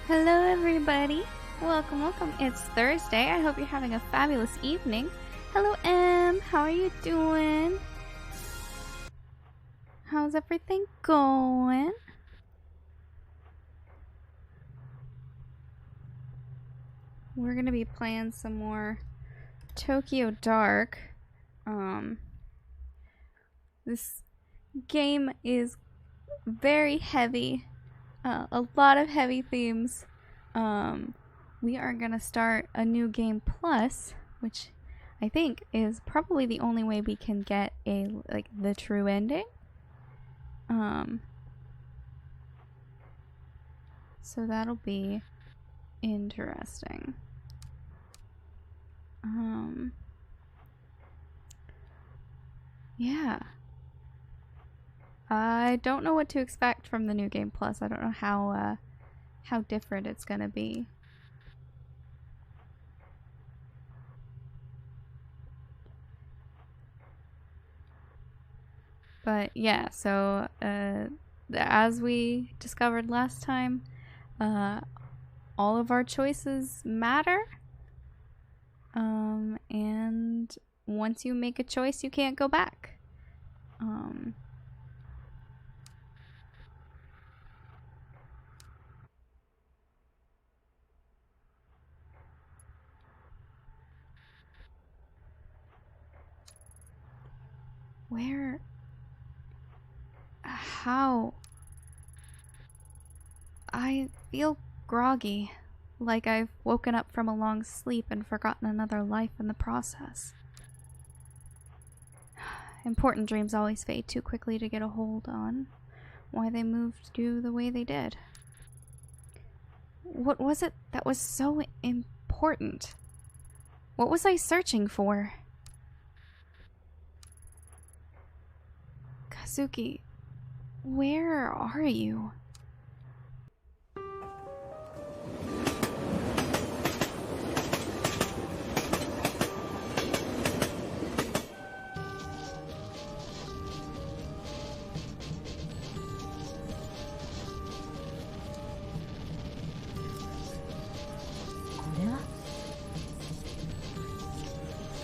Hello everybody! Welcome. It's Thursday. I hope you're having a fabulous evening. Hello Em, how are you doing? How's everything going? We're gonna be playing some more Tokyo Dark. This game is very heavy. A lot of heavy themes. We are gonna start a new game plus, which I think is probably the only way we can get the true ending. So that'll be interesting. Yeah. I don't know what to expect from the new game plus. I don't know how different it's gonna be. But yeah, so as we discovered last time, all of our choices matter. And once you make a choice, you can't go back. How? I feel groggy, like I've woken up from a long sleep and forgotten another life in the process. Important dreams always fade too quickly to get a hold on. Why they moved you the way they did. What was it that was so important? What was I searching for? Kazuki, where are you?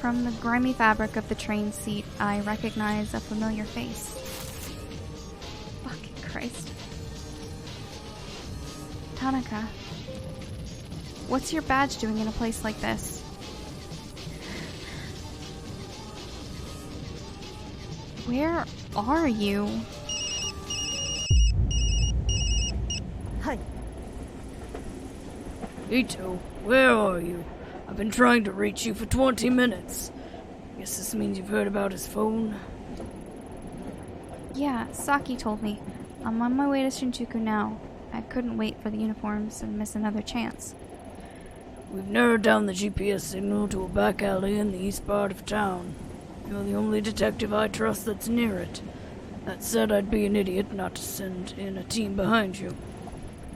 From the grimy fabric of the train seat, I recognize a familiar face. Fucking Christ. Tanaka. What's your badge doing in a place like this? Where are you? Hi. Ito, where are you? I've been trying to reach you for 20 minutes. Guess this means you've heard about his phone? Yeah, Saki told me. I'm on my way to Shinjuku now. I couldn't wait for the uniforms and miss another chance. We've narrowed down the GPS signal to a back alley in the east part of town. You're the only detective I trust that's near it. That said, I'd be an idiot not to send in a team behind you.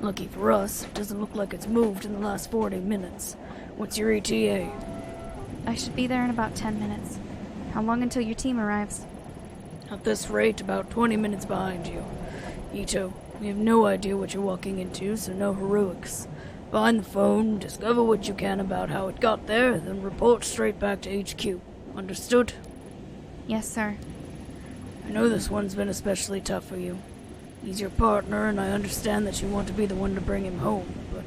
Lucky for us, it doesn't look like it's moved in the last 40 minutes. What's your ETA? I should be there in about 10 minutes. How long until your team arrives? At this rate, about 20 minutes behind you. Ito, we have no idea what you're walking into, so no heroics. Find the phone, discover what you can about how it got there, then report straight back to HQ. Understood? Yes, sir. I know this one's been especially tough for you. He's your partner, and I understand that you want to be the one to bring him home, but...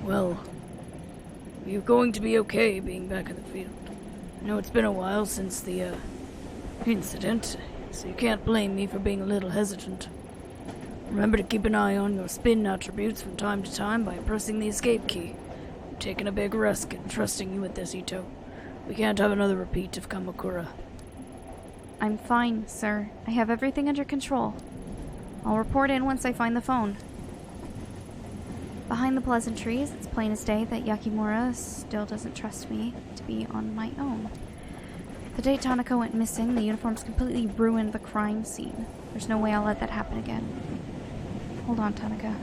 well... you're going to be okay being back in the field. I know it's been a while since the, incident, so you can't blame me for being a little hesitant. Remember to keep an eye on your spin attributes from time to time by pressing the escape key. I'm taking a big risk in trusting you with this, Ito. We can't have another repeat of Kamakura. I'm fine, sir. I have everything under control. I'll report in once I find the phone. Behind the pleasantries, it's plain as day that Yakimura still doesn't trust me to be on my own. The day Tanaka went missing, the uniforms completely ruined the crime scene. There's no way I'll let that happen again. Hold on, Tanaka.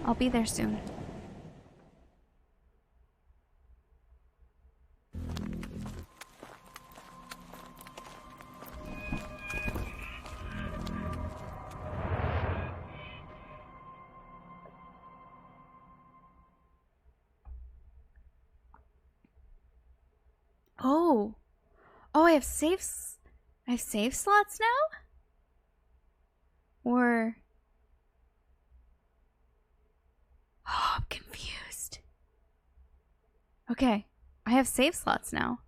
I'll be there soon. Oh. Oh, I have save slots now? Or... Oh, I'm confused. Okay, I have save slots now.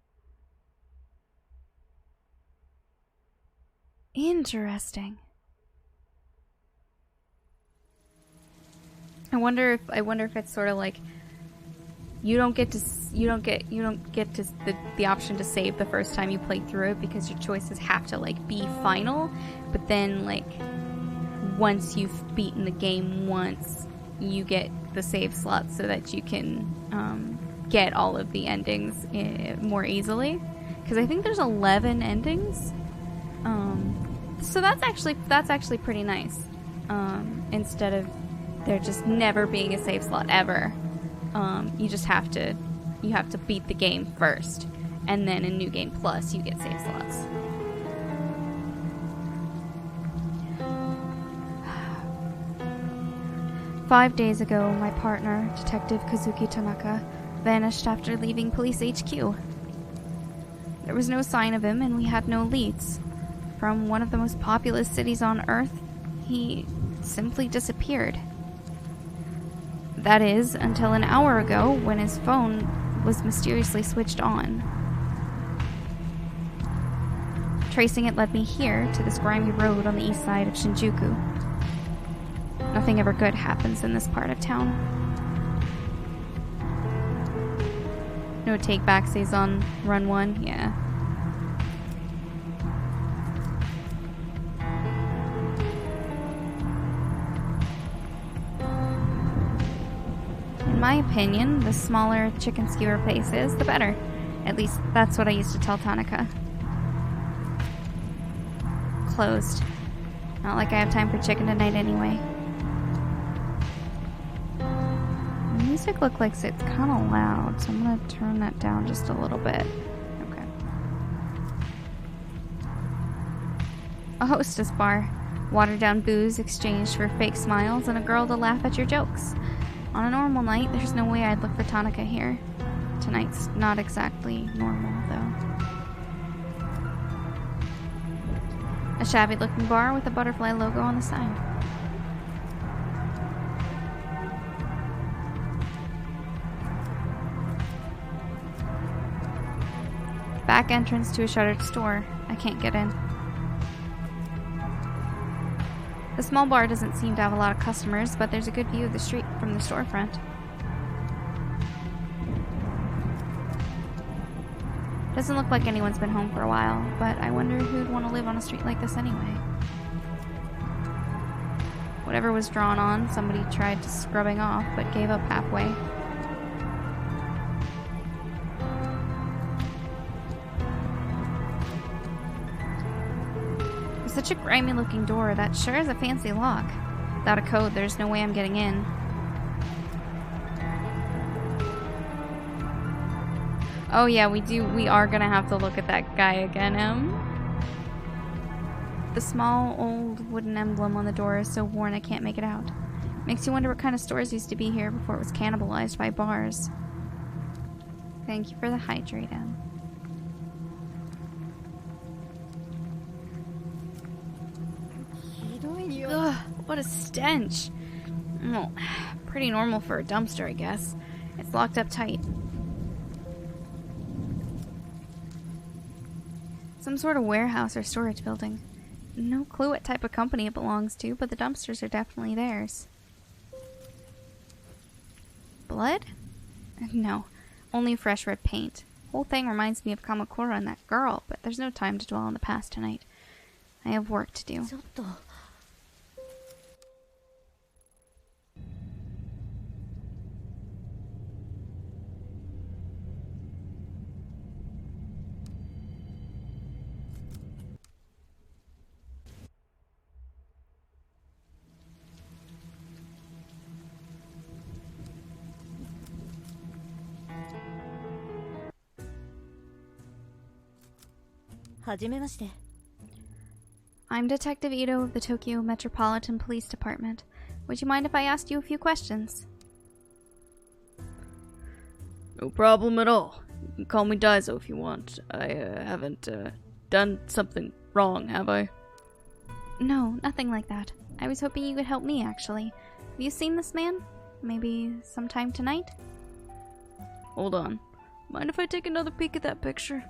Interesting. I wonder if it's sort of like you don't get the option to save the first time you play through it because your choices have to like be final, but then like once you've beaten the game once, you get the save slots so that you can get all of the endings more easily. Because I think there's 11 endings, so that's actually pretty nice. Instead of there just never being a save slot ever, you just have to beat the game first, and then in New Game Plus you get save slots. "5 days ago, my partner, Detective Kazuki Tanaka, vanished after leaving Police HQ. There was no sign of him, and we had no leads. From one of the most populous cities on Earth, he simply disappeared. That is, until an hour ago, when his phone was mysteriously switched on. Tracing it led me here, to this grimy road on the east side of Shinjuku. Nothing ever good happens in this part of town." No take-backsies on Run 1? Yeah. "In my opinion, the smaller chicken skewer place is, the better. At least, that's what I used to tell Tanaka." Closed. Not like I have time for chicken tonight anyway. The music looks like it's kind of loud, so I'm going to turn that down just a little bit. Okay. A hostess bar. Watered-down booze exchanged for fake smiles and a girl to laugh at your jokes. On a normal night, there's no way I'd look for Tanaka here. Tonight's not exactly normal, though. A shabby-looking bar with a butterfly logo on the side. Back entrance to a shuttered store. I can't get in. The small bar doesn't seem to have a lot of customers, but there's a good view of the street from the storefront. Doesn't look like anyone's been home for a while, but I wonder who'd want to live on a street like this anyway. Whatever was drawn on, somebody tried scrubbing off, but gave up halfway. Such a grimy looking door. That sure is a fancy lock. Without a code, there's no way I'm getting in. Oh yeah, we are gonna have to look at that guy again, The small old wooden emblem on the door is so worn I can't make it out. Makes you wonder what kind of stores used to be here before it was cannibalized by bars. Thank you for the hydrate, Em. Ugh, what a stench. Well, pretty normal for a dumpster, I guess. It's locked up tight. Some sort of warehouse or storage building. No clue what type of company it belongs to, but the dumpsters are definitely theirs. Blood? No, only fresh red paint. Whole thing reminds me of Kamakura and that girl, but there's no time to dwell on the past tonight. I have work to do. はじめまして。 I'm Detective Ito of the Tokyo Metropolitan Police Department. Would you mind if I asked you a few questions? No problem at all. You can call me Daiso if you want. I haven't done something wrong, have I? No, nothing like that. I was hoping you could help me, actually. Have you seen this man? Maybe sometime tonight? Hold on. Mind if I take another peek at that picture?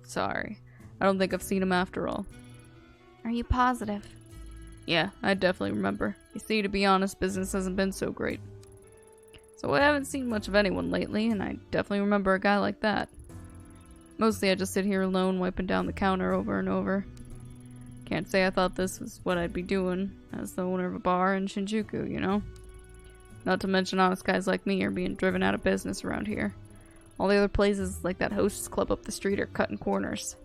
Sorry. I don't think I've seen him after all. Are you positive? Yeah, I definitely remember. You see, to be honest, business hasn't been so great. So I haven't seen much of anyone lately, and I definitely remember a guy like that. Mostly I just sit here alone, wiping down the counter over and over. Can't say I thought this was what I'd be doing as the owner of a bar in Shinjuku, you know? Not to mention honest guys like me are being driven out of business around here. All the other places, like that hostess club up the street, are cutting corners.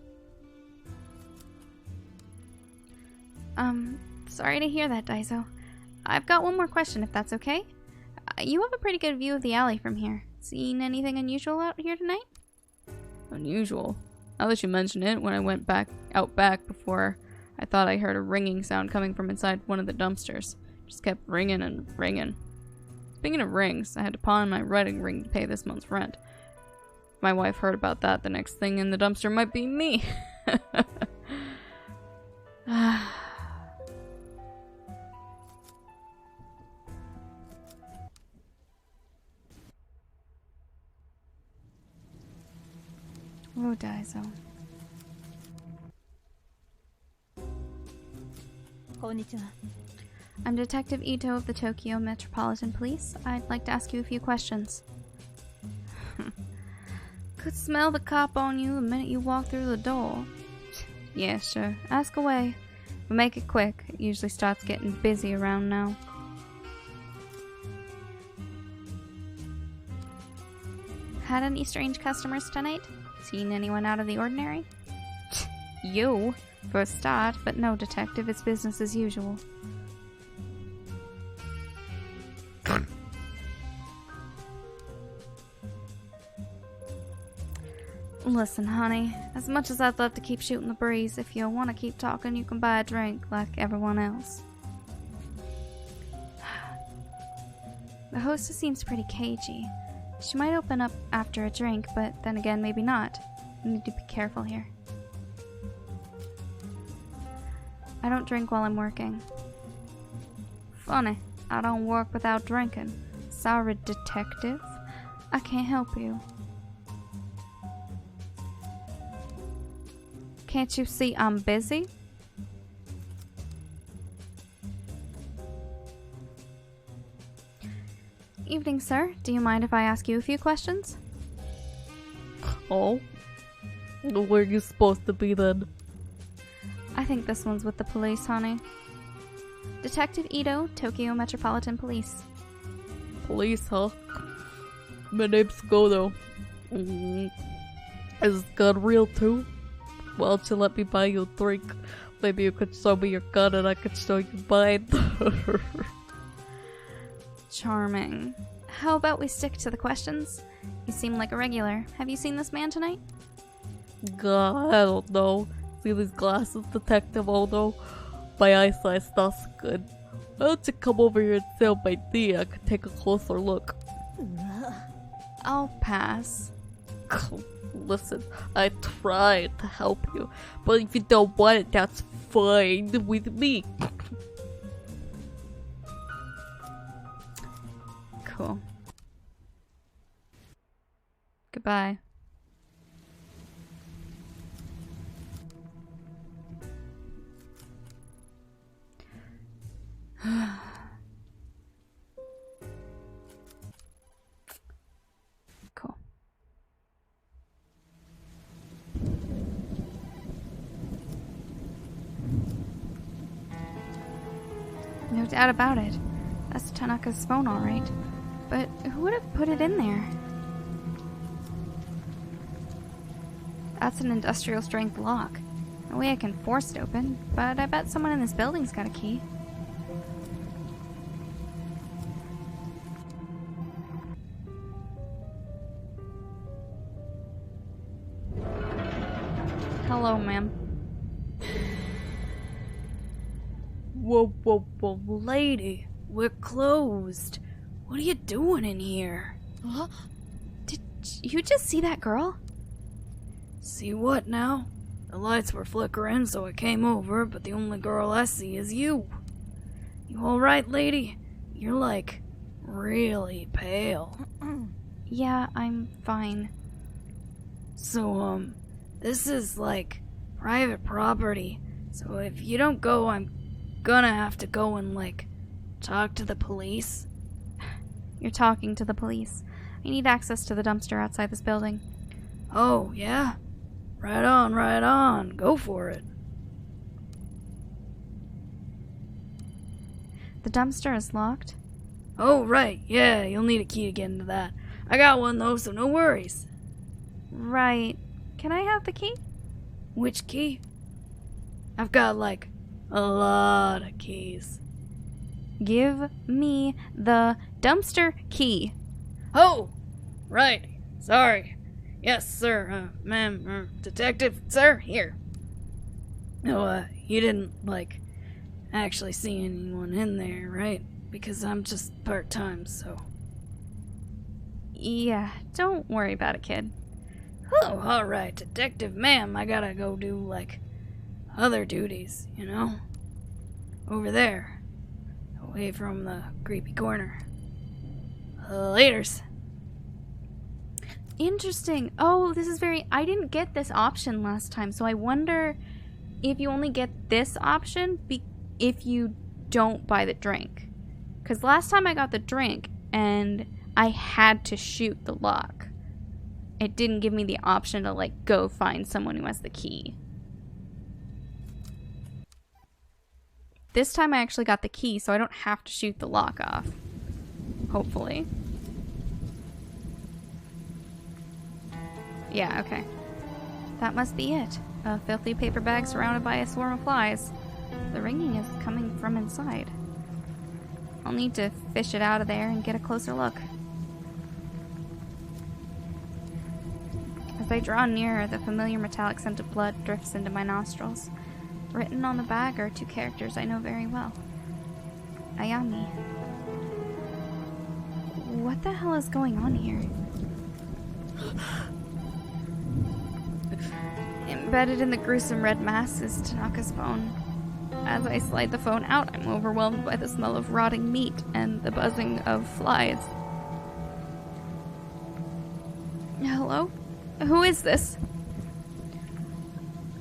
Sorry to hear that, Daiso. I've got one more question, if that's okay. You have a pretty good view of the alley from here. Seen anything unusual out here tonight? Unusual? Now that you mention it, when I went out back before, I thought I heard a ringing sound coming from inside one of the dumpsters. Just kept ringing and ringing. Speaking of rings, I had to pawn my wedding ring to pay this month's rent. If my wife heard about that, the next thing in the dumpster might be me. Oh, Daiso. Konnichiwa. I'm Detective Ito of the Tokyo Metropolitan Police. I'd like to ask you a few questions. Could smell the cop on you the minute you walk through the door. Yeah, sure. Ask away. But make it quick. It usually starts getting busy around now. Had any strange customers tonight? Seen anyone out of the ordinary? You, for a start, but no, detective, it's business as usual. Listen, honey, as much as I'd love to keep shooting the breeze, if you want to keep talking, you can buy a drink like everyone else. The hostess seems pretty cagey. She might open up after a drink, but then again, maybe not. I need to be careful here. I don't drink while I'm working. Funny, I don't work without drinking. Sorry, detective. I can't help you. Can't you see I'm busy? Evening, sir. Do you mind if I ask you a few questions? Oh? Where are you supposed to be then? I think this one's with the police, honey. Detective Ito, Tokyo Metropolitan Police. Police, huh? My name's Godo. Is this gun real too? Why don't you let me buy you a drink? Maybe you could show me your gun and I could show you mine. Charming. How about we stick to the questions? You seem like a regular. Have you seen this man tonight? God, I don't know. See these glasses, Detective Odo? My eyesight's not so good. Why don't you come over here and sit on my knee? I could take a closer look. I'll pass. Listen, I tried to help you, but if you don't want it, that's fine with me. Cool. Goodbye. Cool. No doubt about it. That's Tanaka's phone, all right. But who would have put it in there? That's an industrial strength lock. No way I can force it open, but I bet someone in this building's got a key. Hello, ma'am. Whoa, lady, we're closed. What are you doing in here? Did you just see that girl? See what now? The lights were flickering, so I came over, but the only girl I see is you. You alright, lady? You're like, really pale. Yeah, I'm fine. So, this is like private property, so if you don't go, I'm gonna have to go and, like, talk to the police. You're talking to the police. I need access to the dumpster outside this building. Oh, yeah? Right on, right on. Go for it. The dumpster is locked. Oh, right, yeah, you'll need a key to get into that. I got one, though, so no worries. Right. Can I have the key? Which key? I've got, like, a lot of keys. Give me the dumpster key. Oh! Right. Sorry. Yes, sir. Ma'am, detective, sir, here. No, you didn't, like, actually see anyone in there, right? Because I'm just part-time, so... Yeah, don't worry about it, kid. Oh, alright, detective, ma'am, I gotta go do, like, other duties, you know? Over there. Away from the creepy corner. Laters. Interesting. Oh, this is I didn't get this option last time, so I wonder if you only get this option if you don't buy the drink. Because last time I got the drink, and I had to shoot the lock. It didn't give me the option to, like, go find someone who has the key. This time I actually got the key, so I don't have to shoot the lock off. Hopefully. Yeah, okay. That must be it. A filthy paper bag surrounded by a swarm of flies. The ringing is coming from inside. I'll need to fish it out of there and get a closer look. As I draw nearer, the familiar metallic scent of blood drifts into my nostrils. Written on the bag are two characters I know very well. Ayami. What the hell is going on here? Embedded in the gruesome red mass is Tanaka's phone. As I slide the phone out, I'm overwhelmed by the smell of rotting meat and the buzzing of flies. Hello? Who is this?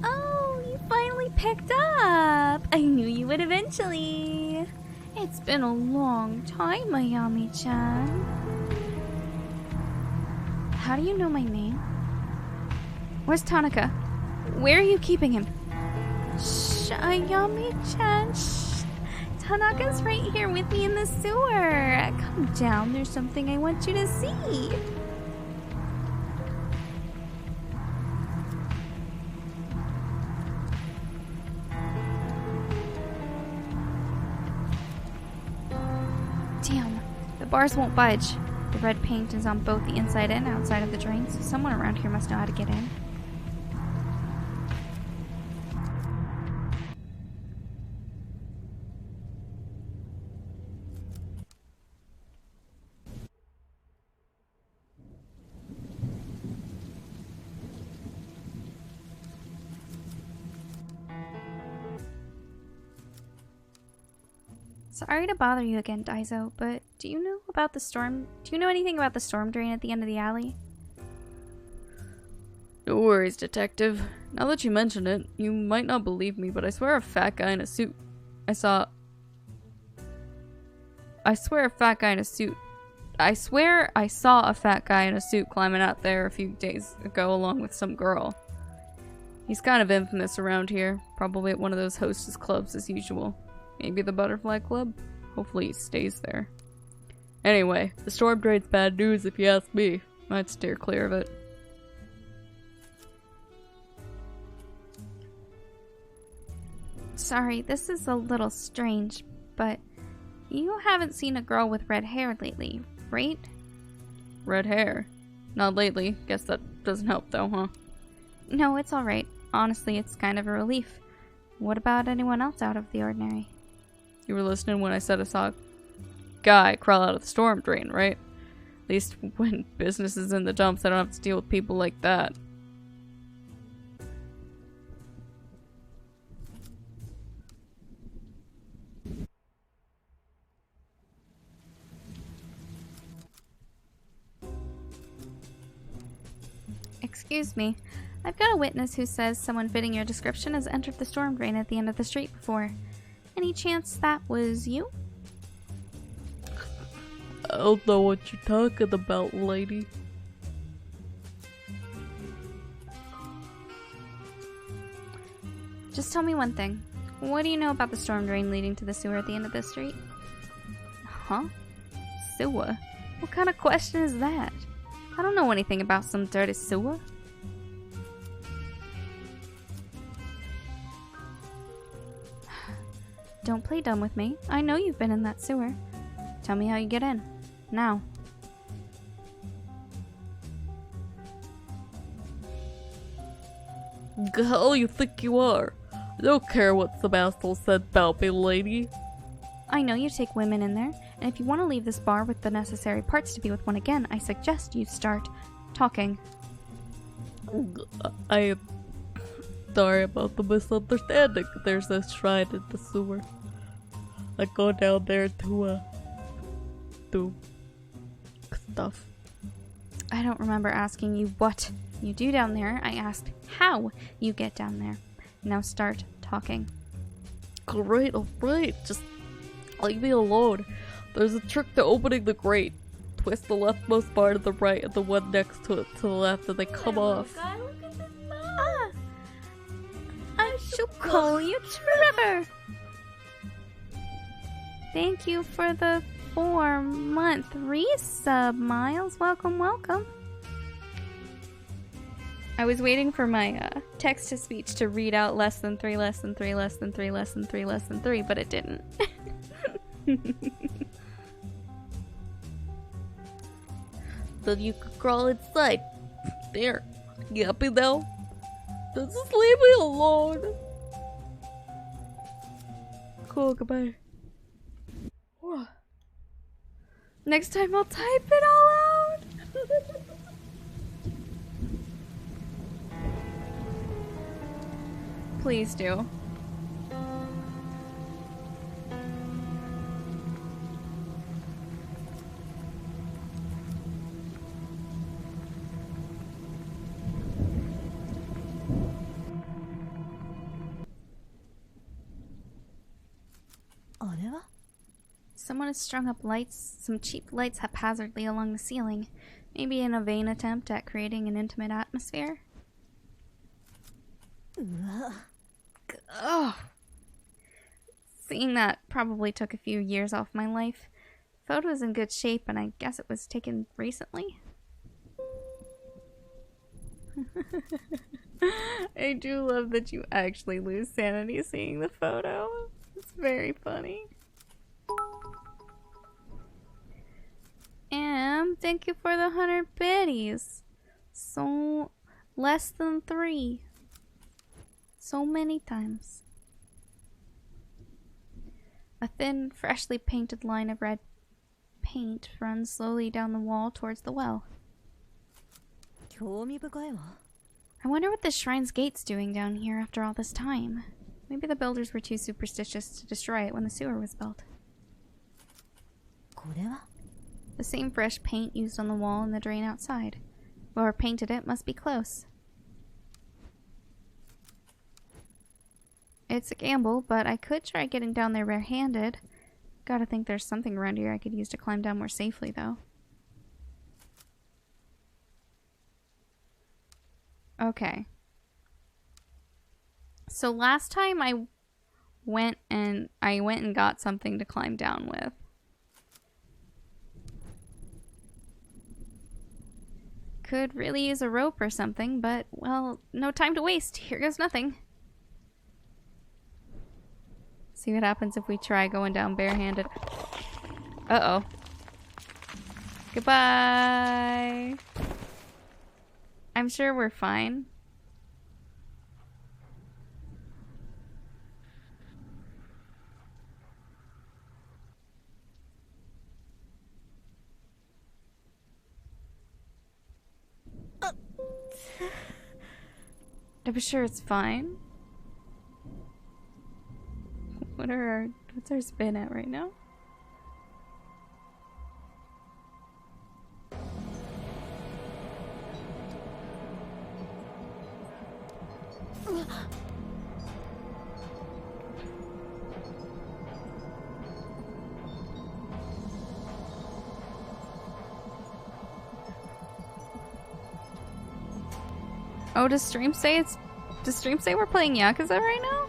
Oh, you finally picked up! I knew you would eventually. It's been a long time, Ayami-chan. How do you know my name? Where's Tanaka? Where are you keeping him? Shh, Ayami-chan, shh. Tanaka's right here with me in the sewer. Come down, there's something I want you to see. Damn, the bars won't budge. The red paint is on both the inside and outside of the drain, so someone around here must know how to get in. Sorry to bother you again, Daizo, but do you know anything about the storm drain at the end of the alley? No worries, detective. Now that you mention it, you might not believe me, but I swear a fat guy in a suit. I swear a fat guy in a suit. I swear I saw a fat guy in a suit climbing out there a few days ago along with some girl. He's kind of infamous around here, probably at one of those hostess clubs as usual. Maybe the Butterfly Club? Hopefully he stays there. Anyway, the storm drain's bad news if you ask me. I'd steer clear of it. Sorry, this is a little strange, but you haven't seen a girl with red hair lately, right? Red hair? Not lately. Guess that doesn't help though, huh? No, it's alright. Honestly, it's kind of a relief. What about anyone else out of the ordinary? You were listening when I said I saw a guy crawl out of the storm drain, right? At least when business is in the dumps, I don't have to deal with people like that. Excuse me. I've got a witness who says someone fitting your description has entered the storm drain at the end of the street before. Any chance that was you? I don't know what you're talking about, lady. Just tell me one thing. What do you know about the storm drain leading to the sewer at the end of this street? Huh? Sewer? What kind of question is that? I don't know anything about some dirty sewer. Don't play dumb with me. I know you've been in that sewer. Tell me how you get in. Now. The hell you think you are? I don't care what Sebastian said about me, lady. I know you take women in there, and if you want to leave this bar with the necessary parts to be with one again, I suggest you start talking. I am sorry about the misunderstanding. There's a shrine in the sewer. I go down there to do stuff. I don't remember asking you what you do down there. I asked how you get down there. Now start talking. Great, alright, just leave me alone. There's a trick to opening the grate. Twist the leftmost bar to the right and the one next to it to the left and they come off. I shall call you Trevor. Thank you for the 4-month resub, Miles. Welcome, welcome. I was waiting for my text-to-speech to read out less than 3, less than 3, less than 3, less than 3, less than 3, but it didn't. Then you could crawl inside. There. You happy now? Just leave me alone. Cool, goodbye. Next time I'll type it all out. Please do. Someone has strung up some cheap lights haphazardly along the ceiling. Maybe in a vain attempt at creating an intimate atmosphere. Ugh. Seeing that probably took a few years off my life. The photo is in good shape and I guess it was taken recently. I do love that you actually lose sanity seeing the photo. It's very funny. And thank you for the 100 biddies. So less than 3. So many times. A thin, freshly painted line of red paint runs slowly down the wall towards the well. I wonder what the shrine's gate's doing down here after all this time. Maybe the builders were too superstitious to destroy it when the sewer was built. The same fresh paint used on the wall in the drain outside. Whoever painted it must be close. It's a gamble, but I could try getting down there barehanded. Gotta think there's something around here I could use to climb down more safely, though. Okay. So last time I went and got something to climb down with. Could really use a rope or something, but, well, no time to waste. Here goes nothing. See what happens if we try going down barehanded. Uh-oh. Goodbye. I'm sure we're fine. I'm sure it's fine. What's our spin at right now? Oh, does stream say we're playing Yakuza right now?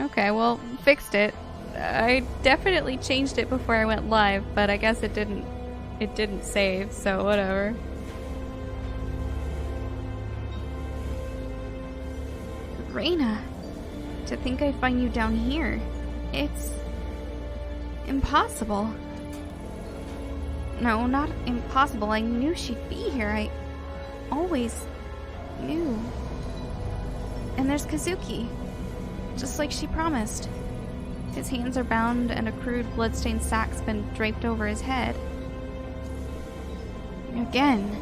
Okay, well, fixed it. I definitely changed it before I went live, but I guess it didn't save, so whatever. Reina, to think I'd find you down here. It's impossible. No, not impossible. I knew she'd be here. I always knew. And there's Kazuki, just like she promised. His hands are bound and a crude bloodstained sack's been draped over his head. Again.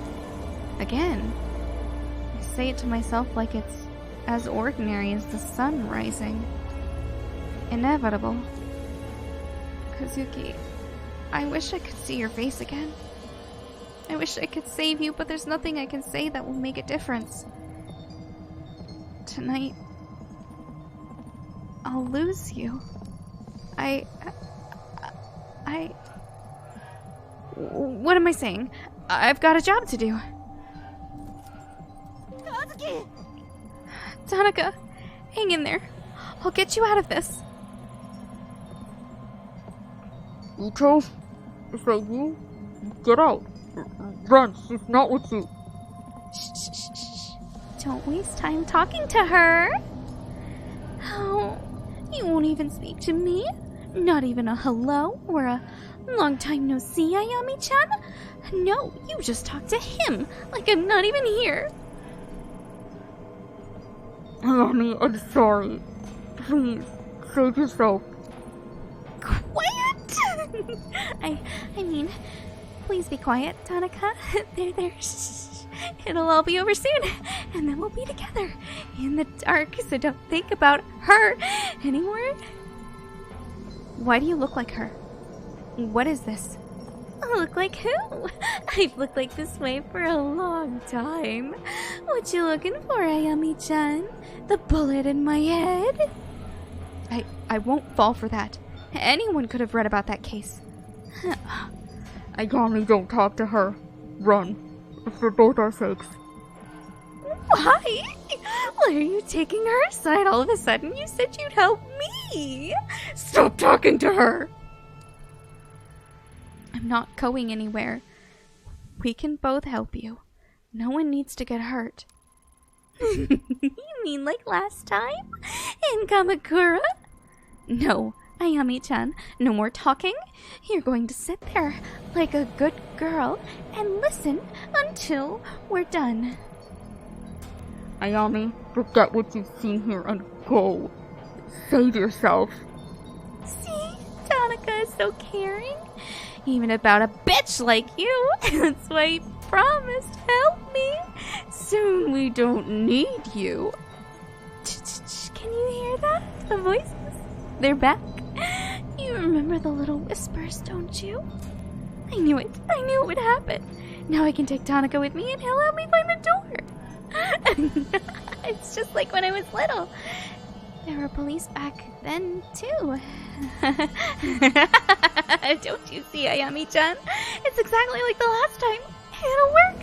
I say it to myself like it's as ordinary as the sun rising. Inevitable. Kazuki, I wish I could see your face again. I wish I could save you, but there's nothing I can say that will make a difference. Tonight, I'll lose you. What am I saying? I've got a job to do. Kazuki! Tanaka, hang in there. I'll get you out of this. Ito? Is that you? Get out. Run, she's not with you. Shh. Don't waste time talking to her. Oh, you won't even speak to me? Not even a hello or a long time no see, Ayami-chan? No, you just talk to him like I'm not even here. Honey, I'm sorry. Please, save yourself. Quiet! I mean, please be quiet, Tanaka. There, shh. It'll all be over soon, and then we'll be together in the dark, so don't think about her anymore. Why do you look like her? What is this? Look like who? I've looked like this way for a long time. What you looking for, Ayami-chan? The bullet in my head? I won't fall for that. Anyone could have read about that case. Ayami, don't talk to her. Run. For both our sakes. Why? Why are you taking her side all of a sudden? You said you'd help me. Stop talking to her! I'm not going anywhere. We can both help you. No one needs to get hurt. You mean like last time? In Kamakura? No, Ayami-chan, no more talking. You're going to sit there like a good girl and listen until we're done. Ayami, forget what you've seen here and go. Save yourself. See? Tanaka is so caring. Even about a bitch like you. That's why he promised to help me. Soon we don't need you. Can you hear that? The voices? They're back. You remember the little whispers, don't you? I knew it. I knew it would happen. Now I can take Tanaka with me and he'll help me find the door. It's just like when I was little. There were police back then, too. Don't you see, Ayami-chan? It's exactly like the last time. It'll work.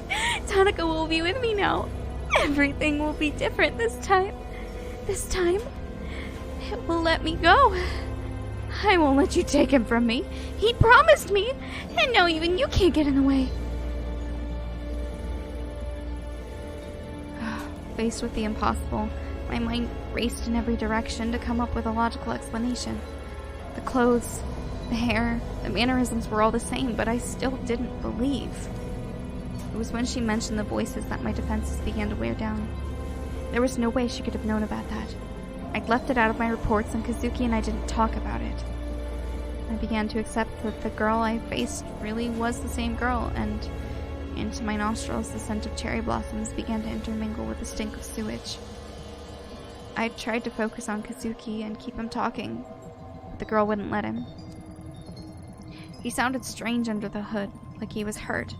Tanaka will be with me now. Everything will be different this time. This time, it will let me go. I won't let you take him from me. He promised me, and now even you can't get in the way. Faced with the impossible, my mind raced in every direction to come up with a logical explanation. The clothes, The hair, the mannerisms were all the same, but I still didn't believe. It was when she mentioned the voices that my defenses began to wear down. There was no way she could have known about that. I'd left it out of my reports, and Kazuki and I didn't talk about it. I began to accept that the girl I faced really was the same girl, and into my nostrils the scent of cherry blossoms began to intermingle with the stink of sewage. I tried to focus on Kazuki and keep him talking, but the girl wouldn't let him. He sounded strange under the hood, like he was hurt.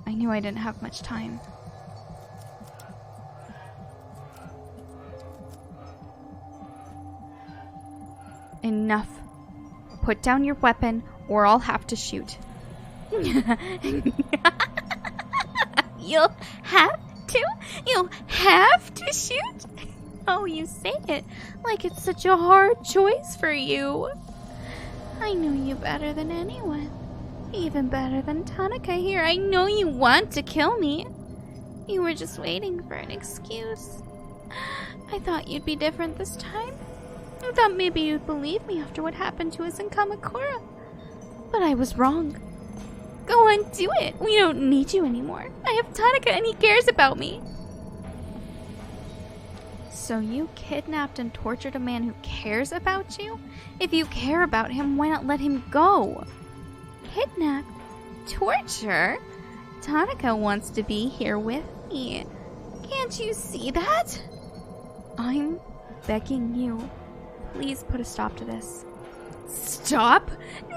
I knew I didn't have much time. Enough. Put down your weapon, or I'll have to shoot. You'll have to? You'll have to shoot? Oh, you say it like it's such a hard choice for you. I know you better than anyone. Even better than Tanaka here. I know you want to kill me. You were just waiting for an excuse. I thought you'd be different this time. I thought maybe you'd believe me after what happened to us in Kamakura. But I was wrong. Go on, do it. We don't need you anymore. I have Tanaka and he cares about me. So you kidnapped and tortured a man who cares about you? If you care about him, why not let him go? Kidnap? Torture? Tanaka wants to be here with me. Can't you see that? I'm begging you. Please put a stop to this. Stop?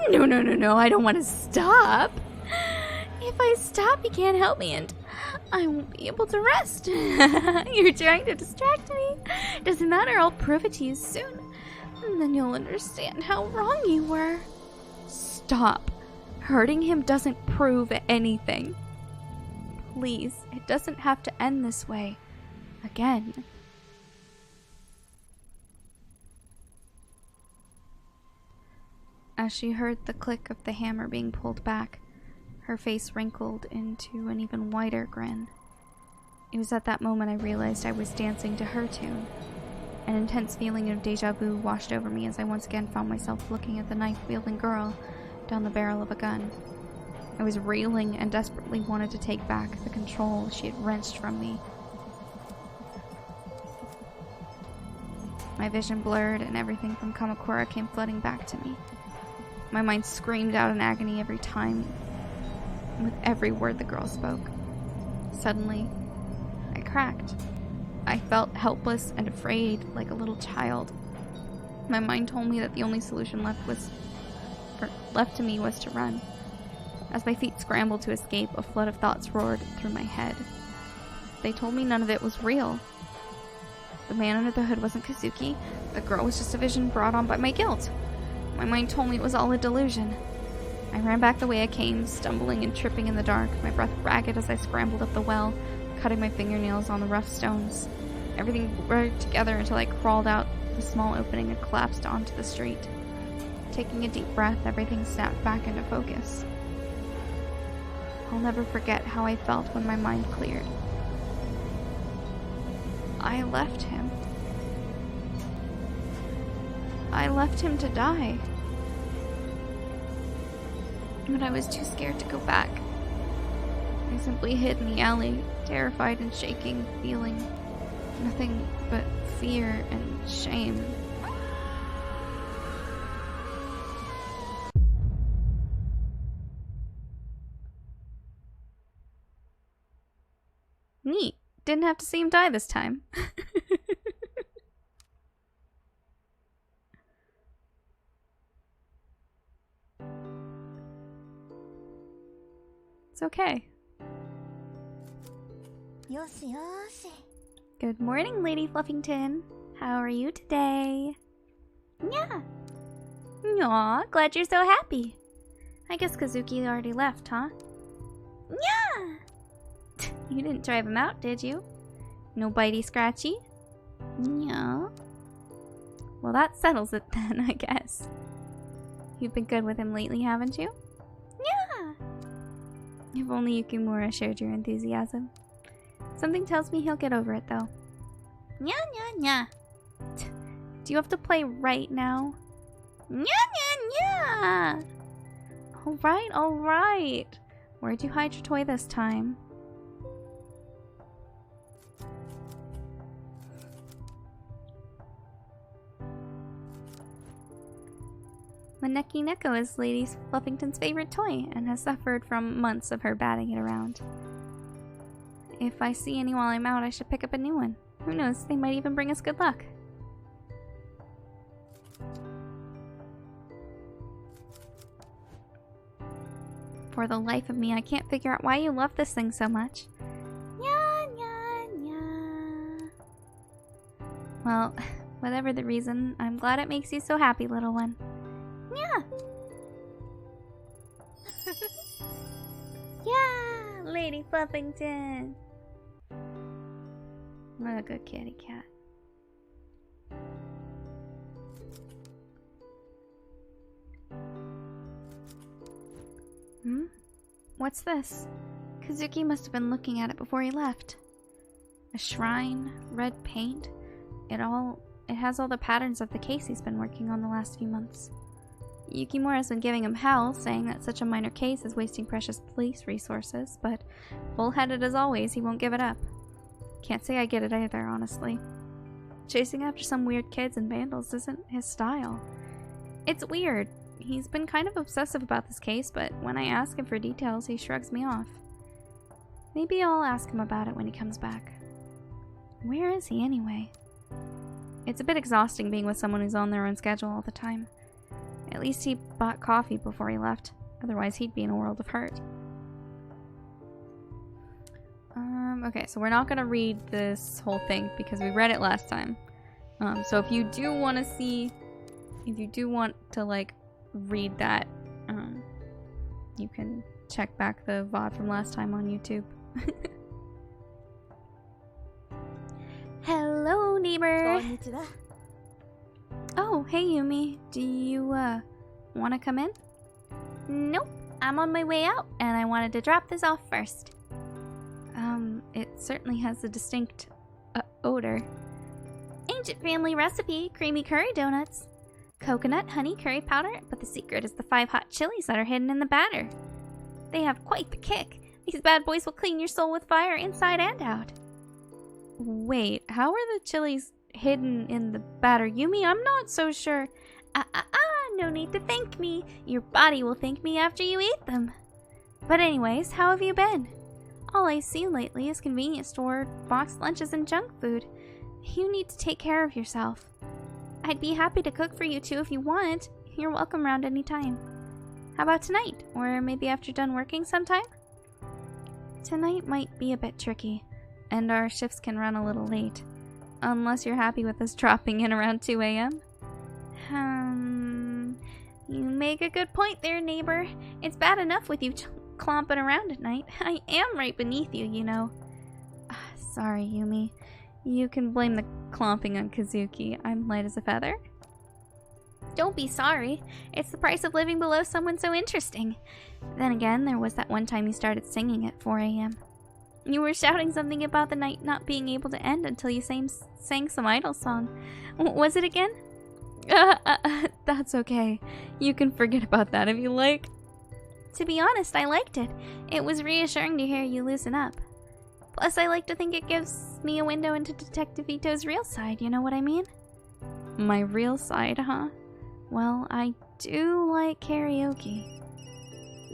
No, I don't want to stop. If I stop, he can't help me and I won't be able to rest. You're trying to distract me. Doesn't matter, I'll prove it to you soon. And then you'll understand how wrong you were. Stop. Hurting him doesn't prove anything. Please, it doesn't have to end this way. Again. As she heard the click of the hammer being pulled back, her face wrinkled into an even wider grin. It was at that moment I realized I was dancing to her tune. An intense feeling of deja vu washed over me as I once again found myself looking at the knife-wielding girl down the barrel of a gun. I was reeling and desperately wanted to take back the control she had wrenched from me. My vision blurred and everything from Kamakura came flooding back to me. My mind screamed out in agony every time, with every word the girl spoke. Suddenly, I cracked. I felt helpless and afraid, like a little child. My mind told me that the only solution left to me was to run. As my feet scrambled to escape, a flood of thoughts roared through my head. They told me none of it was real. The man under the hood wasn't Kazuki. The girl was just a vision brought on by my guilt. My mind told me it was all a delusion. I ran back the way I came, stumbling and tripping in the dark, my breath ragged as I scrambled up the well, cutting my fingernails on the rough stones. Everything blurred together until I crawled out the small opening and collapsed onto the street. Taking a deep breath, everything snapped back into focus. I'll never forget how I felt when my mind cleared. I left him. I left him to die. But I was too scared to go back. I simply hid in the alley, terrified and shaking, feeling nothing but fear and shame. Neat. Didn't have to see him die this time. It's okay. Good morning, Lady Fluffington. How are you today? Yeah. Aw, glad you're so happy. I guess Kazuki already left, huh? Yeah. You didn't drive him out, did you? No bitey scratchy? Yeah. Well, that settles it then, I guess. You've been good with him lately, haven't you? Yeah. If only Yukimura shared your enthusiasm. Something tells me he'll get over it, though. Nya. Do you have to play right now? Nya, nya, nya. Alright, alright. Where'd you hide your toy this time? Maneki Neko is Lady Fluffington's favorite toy and has suffered from months of her batting it around. If I see any while I'm out, I should pick up a new one. Who knows, they might even bring us good luck. For the life of me, I can't figure out why you love this thing so much. Nya, nya, nya. Well, whatever the reason, I'm glad it makes you so happy, little one. Yeah. Yeah, Lady Fluffington. What a good kitty cat. Hmm? What's this? Kazuki must have been looking at it before he left. A shrine, red paint. It has all the patterns of the case he's been working on the last few months. Yukimura's been giving him hell, saying that such a minor case is wasting precious police resources, but bullheaded as always, he won't give it up. Can't say I get it either, honestly. Chasing after some weird kids and vandals isn't his style. It's weird. He's been kind of obsessive about this case, but when I ask him for details, he shrugs me off. Maybe I'll ask him about it when he comes back. Where is he anyway? It's a bit exhausting being with someone who's on their own schedule all the time. At least he bought coffee before he left. Otherwise, he'd be in a world of hurt. Okay, so we're not gonna read this whole thing because we read it last time. So if you do want to see, if you do want to like read that, you can check back the VOD from last time on YouTube. Hello, neighbor. Oh, hey Yumi. Do you want to come in? Nope. I'm on my way out, and I wanted to drop this off first. It certainly has a distinct odor. Ancient family recipe, creamy curry donuts. Coconut, honey, curry powder, but the secret is the 5 hot chilies that are hidden in the batter. They have quite the kick. These bad boys will clean your soul with fire inside and out. Wait, how are the chilies hidden in the batter? Yumi, I'm not so sure. No need to thank me. Your body will thank me after you eat them. But anyways, how have you been? All I've seen lately is convenience store, boxed lunches, and junk food. You need to take care of yourself. I'd be happy to cook for you too if you want. You're welcome around anytime. How about tonight? Or maybe after you're done working sometime? Tonight might be a bit tricky, and our shifts can run a little late. Unless you're happy with us dropping in around 2 a.m. You make a good point there, neighbor. It's bad enough with you clomping around at night. I am right beneath you, you know. Sorry, Yumi. You can blame the clomping on Kazuki. I'm light as a feather. Don't be sorry. It's the price of living below someone so interesting. Then again, there was that one time you started singing at 4 a.m. You were shouting something about the night not being able to end until you sang some idol song. What was it again? That's okay. You can forget about that if you like. To be honest, I liked it. It was reassuring to hear you loosen up. Plus, I like to think it gives me a window into Detective Ito's real side, you know what I mean? My real side, huh? Well, I do like karaoke.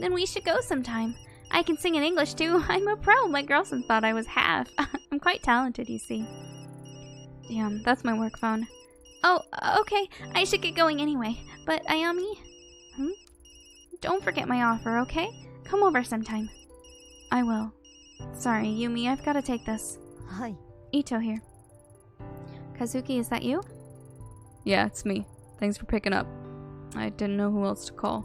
Then we should go sometime. I can sing in English too. I'm a pro. My girlfriend thought I was half. I'm quite talented, you see. Damn, that's my work phone. Oh, okay. I should get going anyway. But Ayami? Don't forget my offer, okay? Come over sometime. I will. Sorry, Yumi, I've got to take this. Hi. Ito here. Kazuki, is that you? Yeah, it's me. Thanks for picking up. I didn't know who else to call.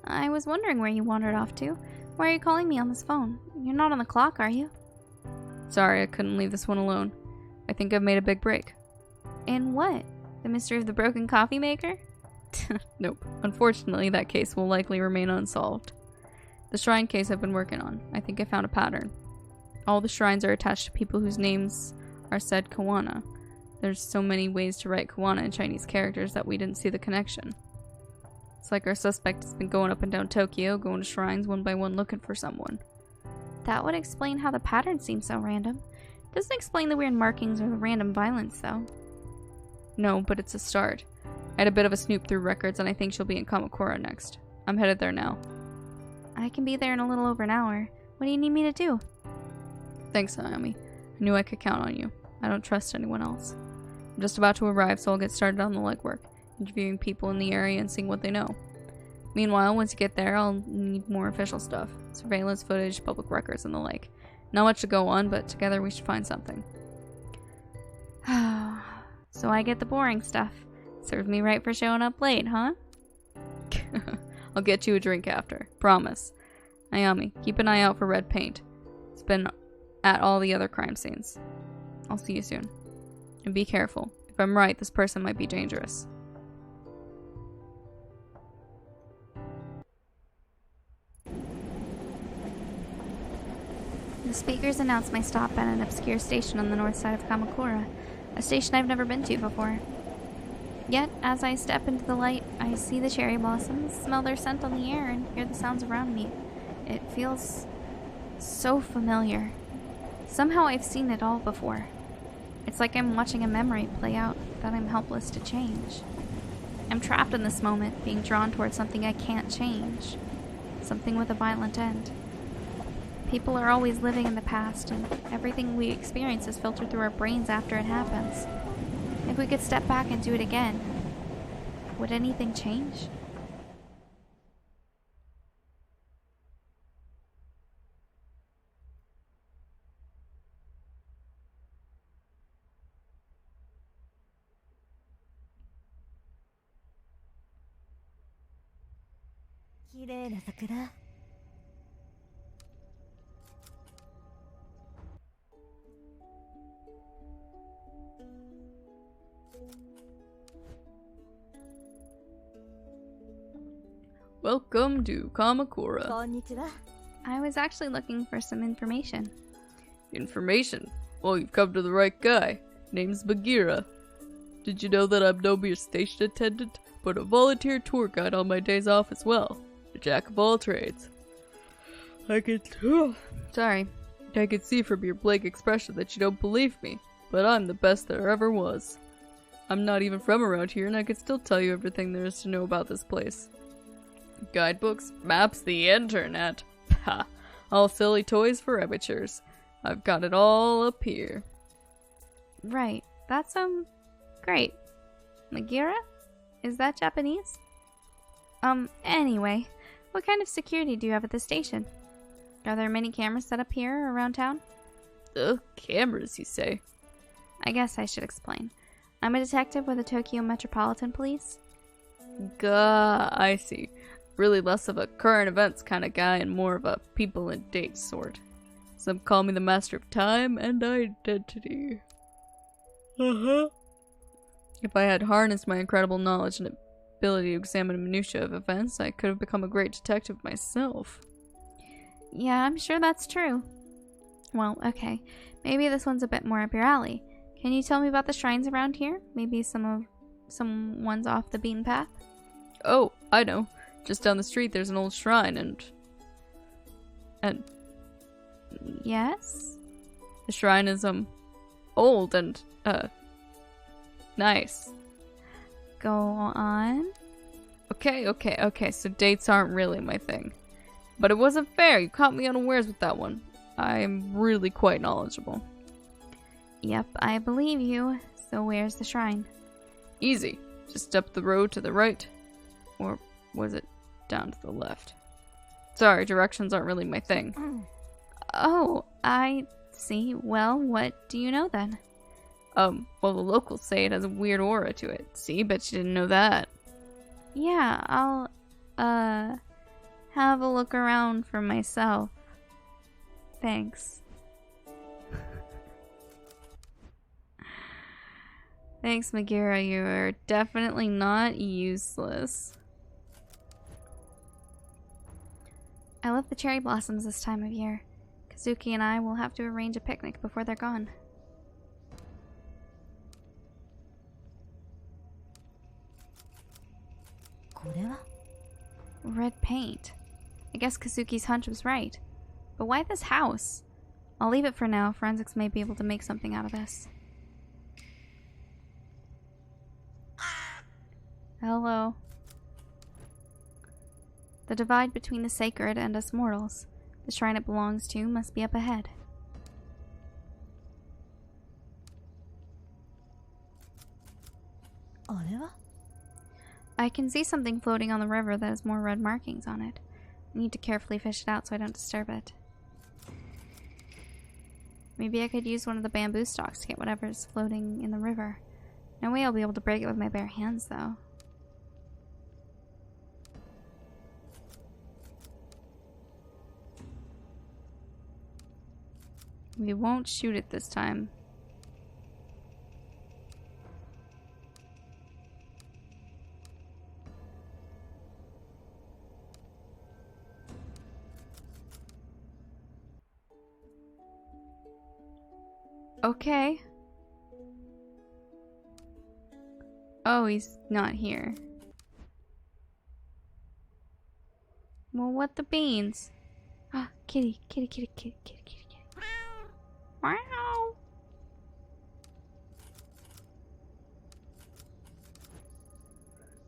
I was wondering where you wandered off to. Why are you calling me on this phone? You're not on the clock, are you? Sorry, I couldn't leave this one alone. I think I've made a big break. In what? The mystery of the broken coffee maker? Nope. Unfortunately, that case will likely remain unsolved. The shrine case I've been working on, I think I found a pattern. All the shrines are attached to people whose names are said Kawana. There's so many ways to write Kawana in Chinese characters that we didn't see the connection. It's like our suspect has been going up and down Tokyo, going to shrines one by one looking for someone. That would explain how the pattern seems so random. Doesn't explain the weird markings or the random violence, though. No, but it's a start. I had a bit of a snoop through records, and I think she'll be in Kamakura next. I'm headed there now. I can be there in a little over an hour. What do you need me to do? Thanks, Ayami. I knew I could count on you. I don't trust anyone else. I'm just about to arrive, so I'll get started on the legwork, interviewing people in the area and seeing what they know. Meanwhile, once you get there, I'll need more official stuff. Surveillance footage, public records, and the like. Not much to go on, but together we should find something. So I get the boring stuff. Serves me right for showing up late, huh? I'll get you a drink after. Promise. Ayami, keep an eye out for red paint. It's been at all the other crime scenes. I'll see you soon. And be careful. If I'm right, this person might be dangerous. The speakers announce my stop at an obscure station on the north side of Kamakura, a station I've never been to before. Yet, as I step into the light, I see the cherry blossoms, smell their scent on the air, and hear the sounds around me. It feels so familiar. Somehow I've seen it all before. It's like I'm watching a memory play out that I'm helpless to change. I'm trapped in this moment, being drawn towards something I can't change. Something with a violent end. People are always living in the past, and everything we experience is filtered through our brains after it happens. If we could step back and do it again, would anything change? Welcome to Kamakura. こんにちは。 I was actually looking for some information. Information? Well, you've come to the right guy. Name's Bagheera. Did you know that I'm no mere station attendant, but a volunteer tour guide on my days off as well? A jack of all trades. Sorry. I can see from your blank expression that you don't believe me, but I'm the best there ever was. I'm not even from around here, and I can still tell you everything there is to know about this place. Guidebooks, maps, the internet. Ha! All silly toys for amateurs. I've got it all up here. Right. That's, great. Magira? Is that Japanese? Anyway, what kind of security do you have at the station? Are there many cameras set up here around town? Cameras, you say? I guess I should explain. I'm a detective with the Tokyo Metropolitan Police. Gah, I see. Really less of a current events kind of guy and more of a people and dates sort. Some call me the master of time and identity. If I had harnessed my incredible knowledge and ability to examine minutiae of events, I could have become a great detective myself. Yeah, I'm sure that's true. Well, okay. Maybe this one's a bit more up your alley. Can you tell me about the shrines around here? Maybe some ones off the beaten path? Oh, I know. Just down the street there's an old shrine and... Yes? The shrine is, old and, nice. Go on. Okay, so dates aren't really my thing. But it wasn't fair, you caught me unawares with that one. I'm really quite knowledgeable. Yep, I believe you. So where's the shrine? Easy. Just up the road to the right. Or was it down to the left? Sorry, directions aren't really my thing. Oh, I see. Well, what do you know then? Well, the locals say it has a weird aura to it. See, bet you didn't know that. Yeah, I'll, have a look around for myself. Thanks. Thanks, Magira. You are definitely not useless. I love the cherry blossoms this time of year. Kazuki and I will have to arrange a picnic before they're gone. Red paint. I guess Kazuki's hunch was right. But why this house? I'll leave it for now. Forensics may be able to make something out of this. Hello. The divide between the sacred and us mortals. The shrine it belongs to must be up ahead. I can see something floating on the river that has more red markings on it. I need to carefully fish it out so I don't disturb it. Maybe I could use one of the bamboo stalks to get whatever's floating in the river. No way I'll be able to break it with my bare hands, though. We won't shoot it this time. Okay. Oh, he's not here. Well, what the beans? Ah, kitty, kitty, kitty, kitty, kitty, kitty, kitty. Wow.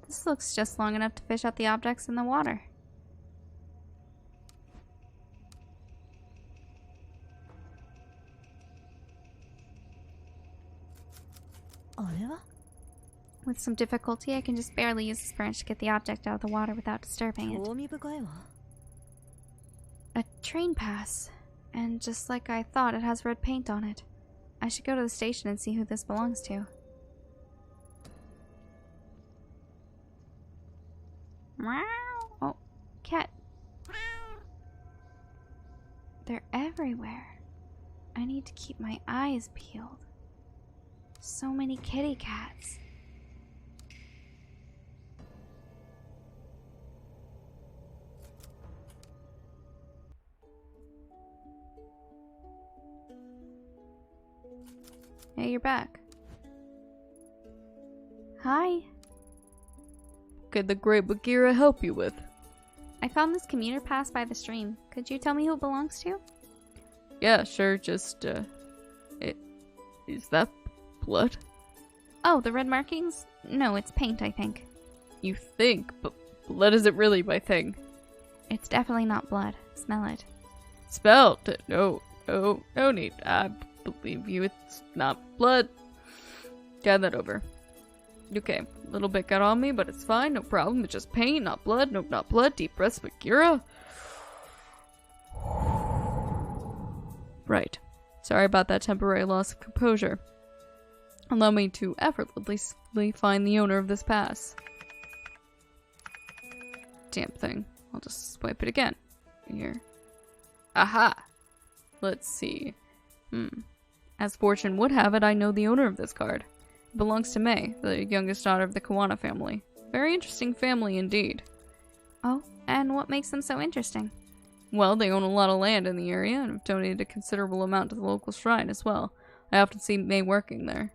This looks just long enough to fish out the objects in the water. With some difficulty, I can just barely use this branch to get the object out of the water without disturbing it. A train pass. And just like I thought, it has red paint on it. I should go to the station and see who this belongs to. Meow. Oh, cat. They're everywhere. I need to keep my eyes peeled. So many kitty cats. Hey, you're back. Hi. Could the great Bagheera help you with? I found this commuter pass by the stream. Could you tell me who it belongs to? Yeah, sure, just, is that blood? Oh, the red markings? No, it's paint, I think. You think, but blood isn't really my thing. It's definitely not blood. Smell it. Spelled? No need. I believe you, it's not blood. Gather that over. Okay, a little bit got on me, but it's fine, no problem. It's just pain, not blood. Nope, not blood. Deep breaths, Bagheera. Right. Sorry about that temporary loss of composure. Allow me to effortlessly find the owner of this pass. Damn thing. I'll just swipe it again. Here. Aha! Let's see. As fortune would have it, I know the owner of this card. It belongs to May, the youngest daughter of the Kawana family. Very interesting family indeed. Oh, and what makes them so interesting? Well, they own a lot of land in the area and have donated a considerable amount to the local shrine as well. I often see May working there.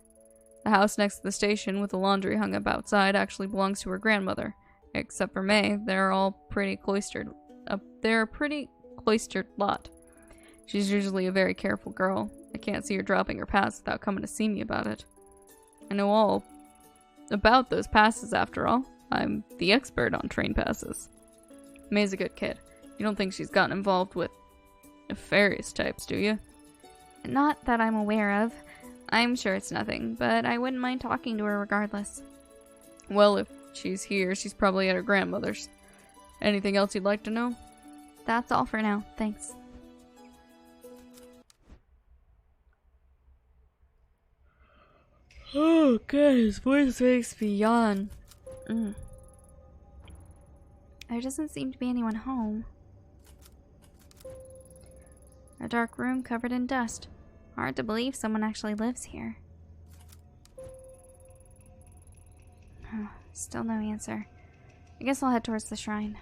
The house next to the station with the laundry hung up outside actually belongs to her grandmother. Except for May, they're all pretty cloistered. They're a pretty cloistered lot. She's usually a very careful girl. I can't see her dropping her pass without coming to see me about it. I know all about those passes after all. I'm the expert on train passes. May's a good kid. You don't think she's gotten involved with nefarious types, do you? Not that I'm aware of. I'm sure it's nothing, but I wouldn't mind talking to her regardless. Well, if she's here, she's probably at her grandmother's. Anything else you'd like to know? That's all for now, thanks. Oh god, his voice makes me yawn. There doesn't seem to be anyone home. A dark room covered in dust. Hard to believe someone actually lives here. Still no answer. I guess I'll head towards the shrine.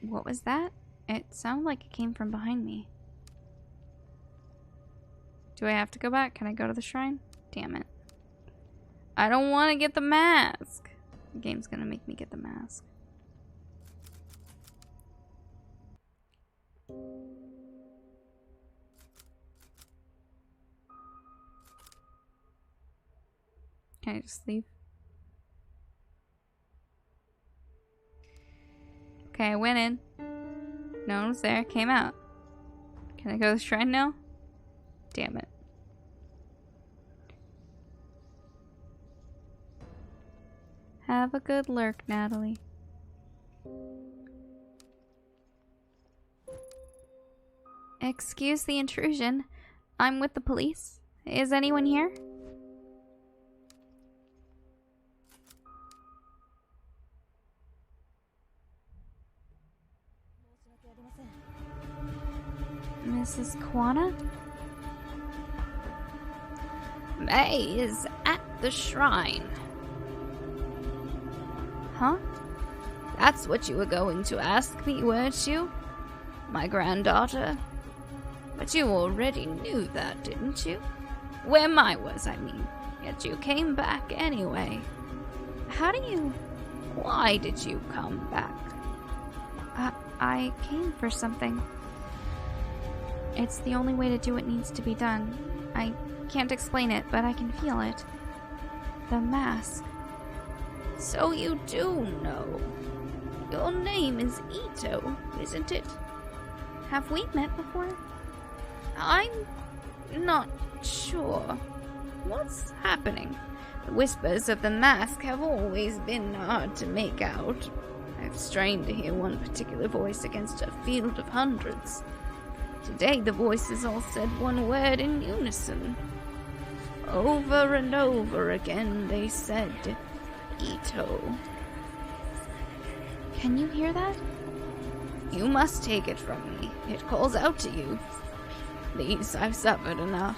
What was that? It sounded like it came from behind me. Do I have to go back? Can I go to the shrine? Damn it. I don't want to get the mask. The game's gonna make me get the mask. Can I just leave? Okay, I went in. No one was there. Came out. Can I go to the shrine now? Damn it. Have a good lurk, Natalie. Excuse the intrusion. I'm with the police. Is anyone here? Mrs. Kwana? May is at the shrine. Huh? That's what you were going to ask me, weren't you? My granddaughter? But you already knew that, didn't you? Where Mai was, I mean. Yet you came back anyway. How do you... Why did you come back? I came for something. It's the only way to do what needs to be done. I can't explain it, but I can feel it. The mask. So you do know. Your name is Ito, isn't it? Have we met before? I'm not sure. What's happening? The whispers of the mask have always been hard to make out. I've strained to hear one particular voice against a field of hundreds. Today the voices all said one word in unison. Over and over again they said, Ito. Can you hear that? You must take it from me. It calls out to you. Please, I've suffered enough.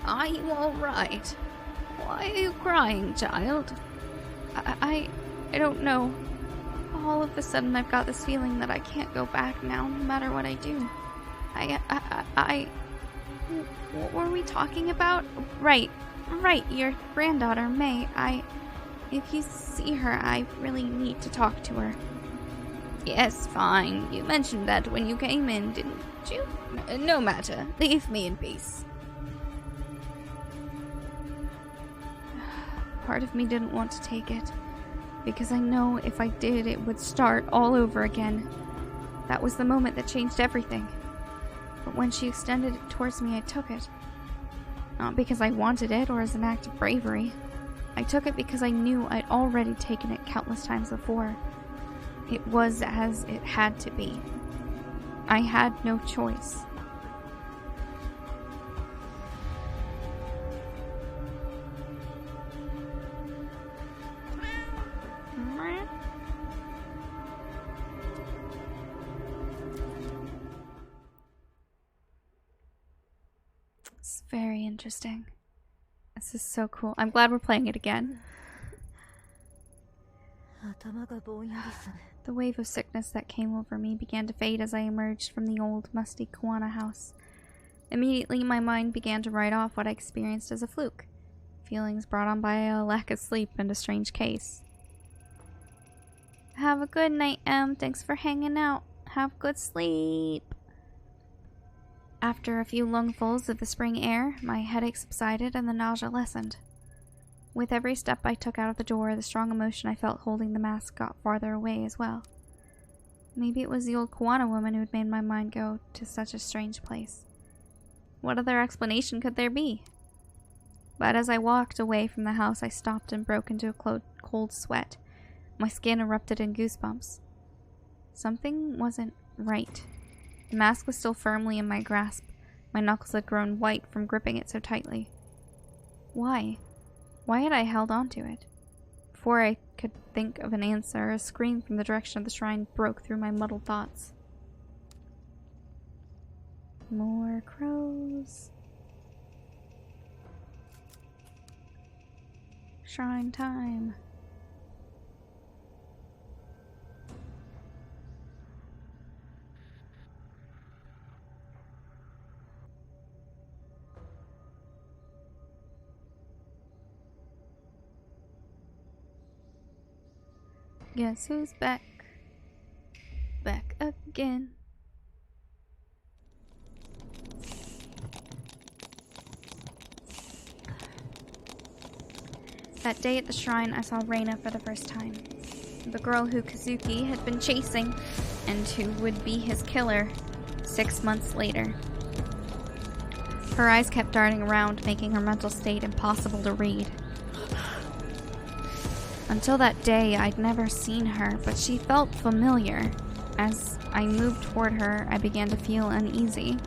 Are you all right? Why are you crying, child? I don't know. All of a sudden I've got this feeling that I can't go back now, no matter what I do. What were we talking about? Right, your granddaughter, May. If you see her, I really need to talk to her. Yes, fine. You mentioned that when you came in, didn't you? No matter. Leave me in peace. Part of me didn't want to take it, because I know if I did, it would start all over again. That was the moment that changed everything. But when she extended it towards me, I took it. Not because I wanted it or as an act of bravery. I took it because I knew I'd already taken it countless times before. It was as it had to be. I had no choice. It's very interesting. This is so cool. I'm glad we're playing it again. The wave of sickness that came over me began to fade as I emerged from the old, musty Kawana house. Immediately, my mind began to write off what I experienced as a fluke. Feelings brought on by a lack of sleep and a strange case. Have a good night, Em. Thanks for hanging out. Have good sleep. After a few lungfuls of the spring air, my headache subsided and the nausea lessened. With every step I took out of the door, the strong emotion I felt holding the mask got farther away as well. Maybe it was the old Kawana woman who had made my mind go to such a strange place. What other explanation could there be? But as I walked away from the house, I stopped and broke into a cold sweat. My skin erupted in goosebumps. Something wasn't right. The mask was still firmly in my grasp. My knuckles had grown white from gripping it so tightly. Why? Why had I held on to it? Before I could think of an answer, a scream from the direction of the shrine broke through my muddled thoughts. More crows. Shrine time. Guess who's back? Back again. That day at the shrine, I saw Reina for the first time. The girl who Kazuki had been chasing, and who would be his killer 6 months later. Her eyes kept darting around, making her mental state impossible to read. Until that day, I'd never seen her, but she felt familiar. As I moved toward her, I began to feel uneasy.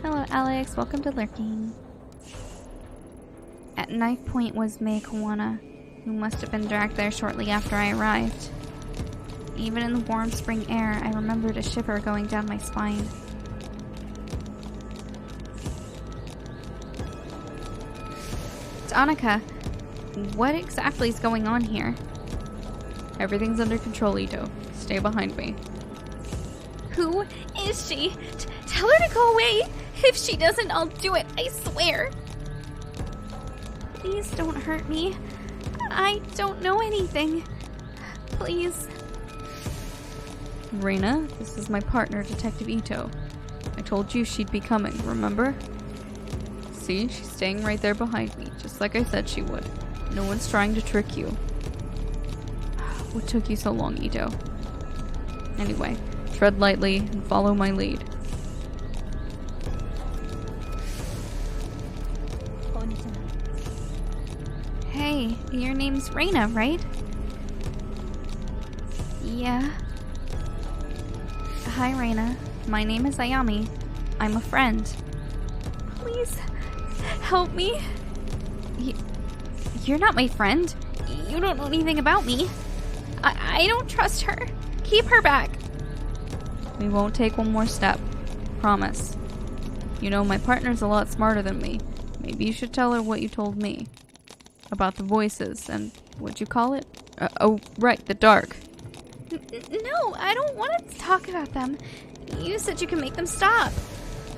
Hello, Alex. Welcome to Lurking. At knife point was Mei Kawana, who must have been dragged there shortly after I arrived. Even in the warm spring air, I remembered a shiver going down my spine. Tanaka, what exactly is going on here? Everything's under control, Ito. Stay behind me. Who is she? Tell her to go away! If she doesn't, I'll do it, I swear! Please don't hurt me. I don't know anything. Please. Reina, this is my partner, Detective Ito. I told you she'd be coming, remember? See, she's staying right there behind me, just like I said she would. No one's trying to trick you. What took you so long, Ito? Anyway, tread lightly and follow my lead. Hey, your name's Reina, right? Yeah. Hi, Reina. My name is Ayami. I'm a friend. Please, help me. You're not my friend. You don't know anything about me. I don't trust her. Keep her back. We won't take one more step. Promise. You know, my partner's a lot smarter than me. Maybe you should tell her what you told me. About the voices and what'd you call it? Oh, right, the dark. No, I don't want to talk about them. You said you can make them stop.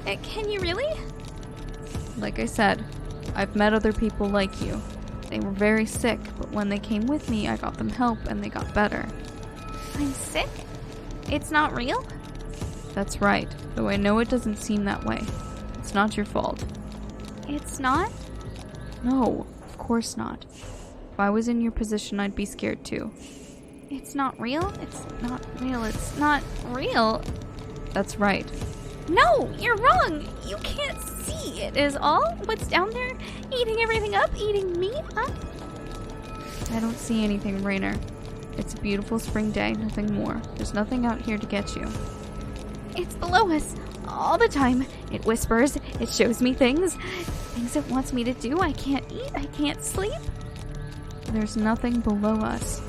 Can you really? Like I said, I've met other people like you. They were very sick, but when they came with me, I got them help and they got better. I'm sick? It's not real? That's right, though I know it doesn't seem that way. It's not your fault. It's not? No, of course not. If I was in your position, I'd be scared too. It's not real? It's not real. It's not real. That's right. No, you're wrong. You can't see it is all. What's down there? Eating everything up? Eating me up? I don't see anything, Rainer. It's a beautiful spring day, nothing more. There's nothing out here to get you. It's below us. All the time. It whispers. It shows me things. Things it wants me to do. I can't eat. I can't sleep. There's nothing below us.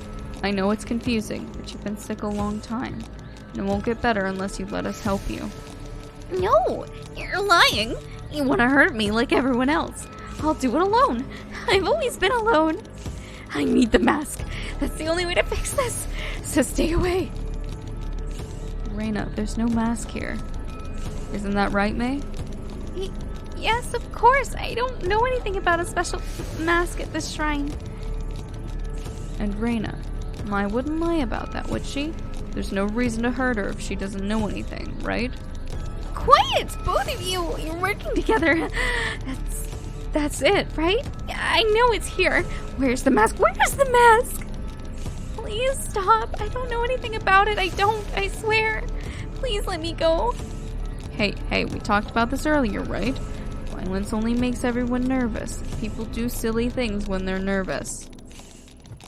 I know it's confusing, but you've been sick a long time. And it won't get better unless you let us help you. No, you're lying. You want to hurt me like everyone else. I'll do it alone. I've always been alone. I need the mask. That's the only way to fix this. So stay away. Reina, there's no mask here. Isn't that right, May? Yes, of course. I don't know anything about a special mask at this shrine. And Reina, Mai wouldn't lie about that, would she? There's no reason to hurt her if she doesn't know anything, right? Quiet! Both of you! You're working together. That's it, right? I know it's here. Where's the mask? Where's the mask? Please stop. I don't know anything about it. I don't. I swear. Please let me go. Hey, we talked about this earlier, right? Violence only makes everyone nervous. People do silly things when they're nervous.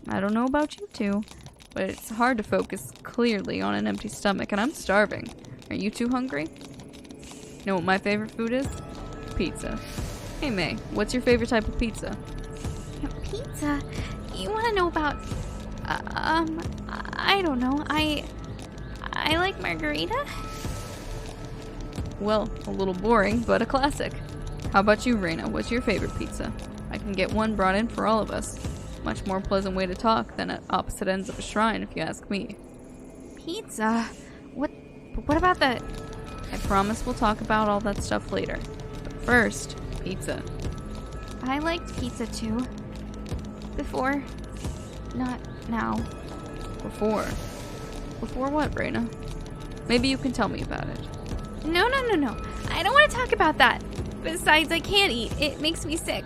I don't know about you two, but it's hard to focus clearly on an empty stomach, and I'm starving. Are you two hungry? Know what my favorite food is? Pizza. Hey May, what's your favorite type of pizza? Pizza? You want to know about... I don't know. I like margarita. Well, a little boring, but a classic. How about you, Reina? What's your favorite pizza? I can get one brought in for all of us. Much more pleasant way to talk than at opposite ends of a shrine, if you ask me. Pizza? What about the... I promise we'll talk about all that stuff later. But first, pizza. I liked pizza too. Before. Not now. Before. Before what, Reina? Maybe you can tell me about it. No. I don't want to talk about that. Besides, I can't eat. It makes me sick.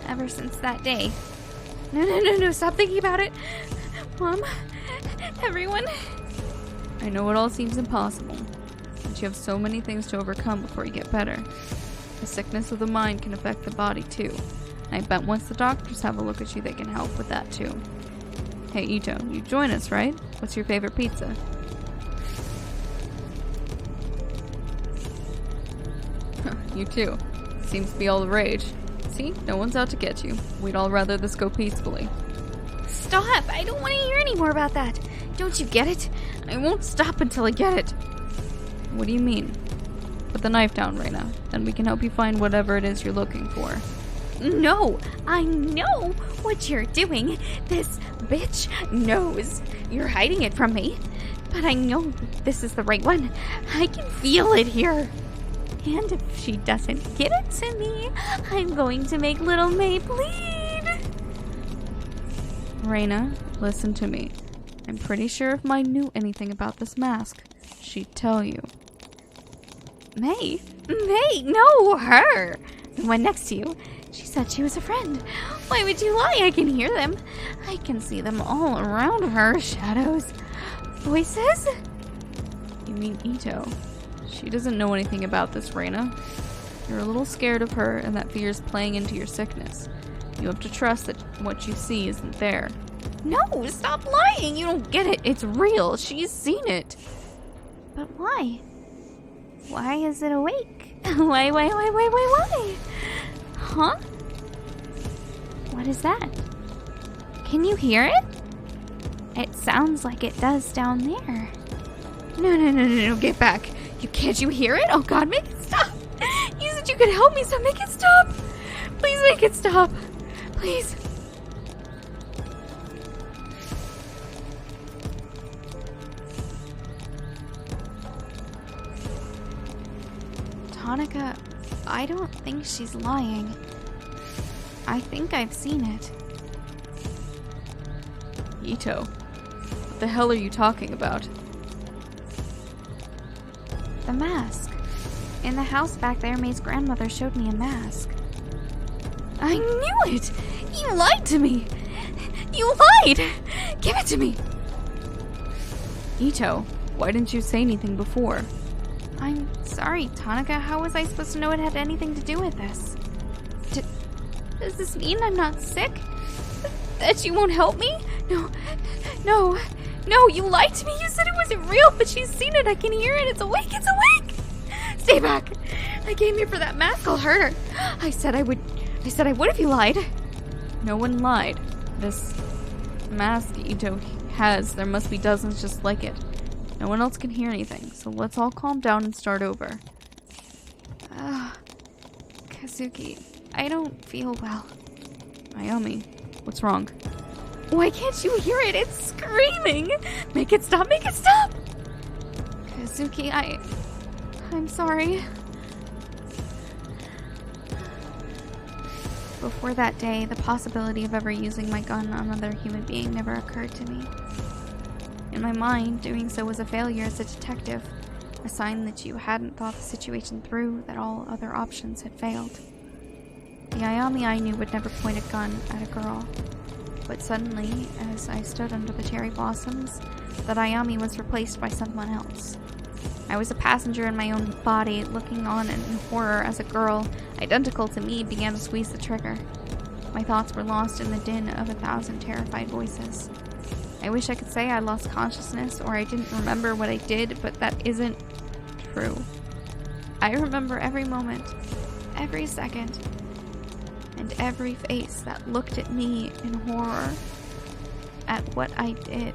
Ever since that day. No. Stop thinking about it. Mom. Everyone. I know it all seems impossible, but you have so many things to overcome before you get better. The sickness of the mind can affect the body too. And I bet once the doctors have a look at you, they can help with that too. Hey Ito, you join us, right? What's your favorite pizza? You too. Seems to be all the rage. See? No one's out to get you. We'd all rather this go peacefully. Stop! I don't want to hear any more about that. Don't you get it? I won't stop until I get it. What do you mean? Put the knife down, Reina. Then we can help you find whatever it is you're looking for. No! I know what you're doing. This bitch knows. You're hiding it from me. But I know this is the right one. I can feel it here. And if she doesn't get it to me, I'm going to make little May bleed. Reina, listen to me. I'm pretty sure if Mai knew anything about this mask, she'd tell you. May? No, her. The one next to you. She said she was a friend. Why would you lie? I can hear them. I can see them all around her. Shadows. Voices? You mean Ito? She doesn't know anything about this, Reina. You're a little scared of her, and that fear is playing into your sickness. You have to trust that what you see isn't there. No, stop lying. You don't get it. It's real. She's seen it. But why? Why is it awake? Why? Huh? What is that? Can you hear it? It sounds like it does down there. No, get back. Can't you hear it? Oh God, make it stop. You said you could help me, so make it stop. Please make it stop. Please. Tonica, I don't think she's lying. I think I've seen it. Ito, what the hell are you talking about? The mask. In the house back there, May's grandmother showed me a mask. I knew it! You lied to me! You lied! Give it to me! Ito, why didn't you say anything before? I'm sorry, Tonica. How was I supposed to know it had anything to do with this? Does this mean I'm not sick? That you won't help me? No, you lied to me. You said it wasn't real, but she's seen it. I can hear it. It's awake. Stay back. I came here for that mask. I'll hurt her. I said I would if you lied. No one lied. This mask Ito has, there must be dozens just like it. No one else can hear anything, so let's all calm down and start over. Kazuki, I don't feel well. Ayami, what's wrong? Why can't you hear it? It's screaming! Make it stop! Kazuki, I'm sorry. Before that day, the possibility of ever using my gun on another human being never occurred to me. In my mind, doing so was a failure as a detective, a sign that you hadn't thought the situation through, that all other options had failed. The Ayami I knew would never point a gun at a girl. But suddenly, as I stood under the cherry blossoms, that Ayami was replaced by someone else. I was a passenger in my own body, looking on in horror as a girl, identical to me, began to squeeze the trigger. My thoughts were lost in the din of 1,000 terrified voices. I wish I could say I lost consciousness or I didn't remember what I did, but that isn't true. I remember every moment, every second, and every face that looked at me in horror at what I did.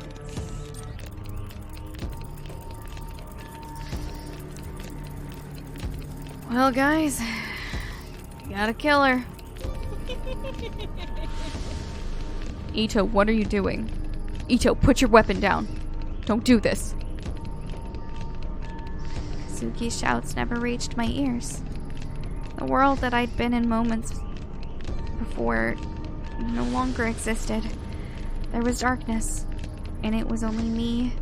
Well, guys, gotta kill her. Ito, what are you doing? Ito, put your weapon down. Don't do this. Kazuki's shouts never reached my ears. The world that I'd been in moments before no longer existed. There was darkness, and it was only me,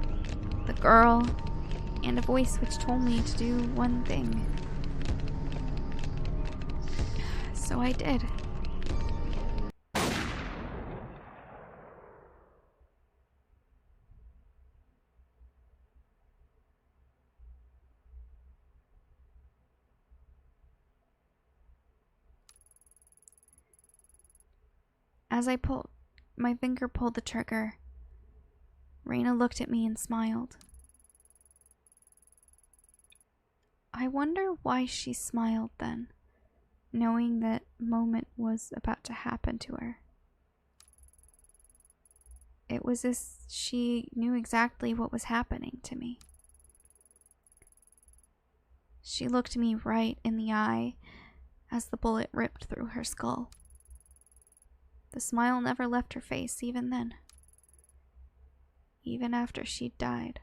the girl, and a voice which told me to do one thing. So I did. As my finger pulled the trigger, Reina looked at me and smiled. I wonder why she smiled then, knowing that moment was about to happen to her. It was as she knew exactly what was happening to me. She looked me right in the eye as the bullet ripped through her skull. The smile never left her face even then, even after she'd died.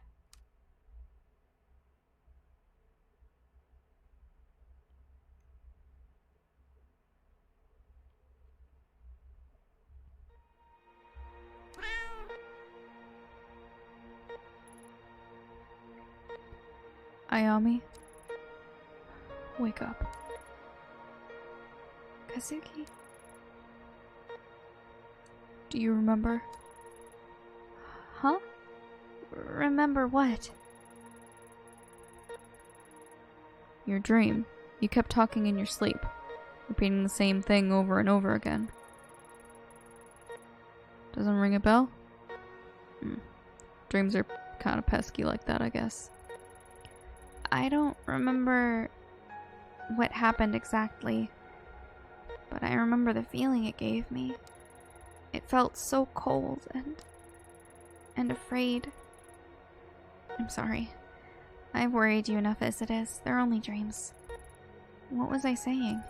Ayami, wake up. Kazuki? Do you remember? Huh? Remember what? Your dream. You kept talking in your sleep, repeating the same thing over and over again. Doesn't ring a bell? Dreams are kind of pesky like that, I guess. I don't remember what happened exactly, but I remember the feeling it gave me. It felt so cold and afraid. I'm sorry. I've worried you enough as it is. They're only dreams. What was I saying?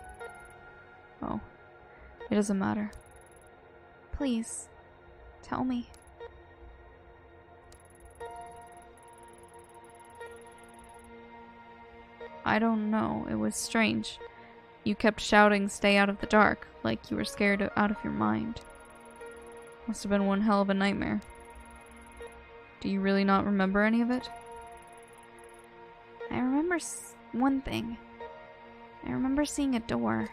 Oh, it doesn't matter. Please, tell me. I don't know. It was strange. You kept shouting, "Stay out of the dark," like you were scared out of your mind. Must have been one hell of a nightmare. Do you really not remember any of it? I remember one thing. I remember seeing a door.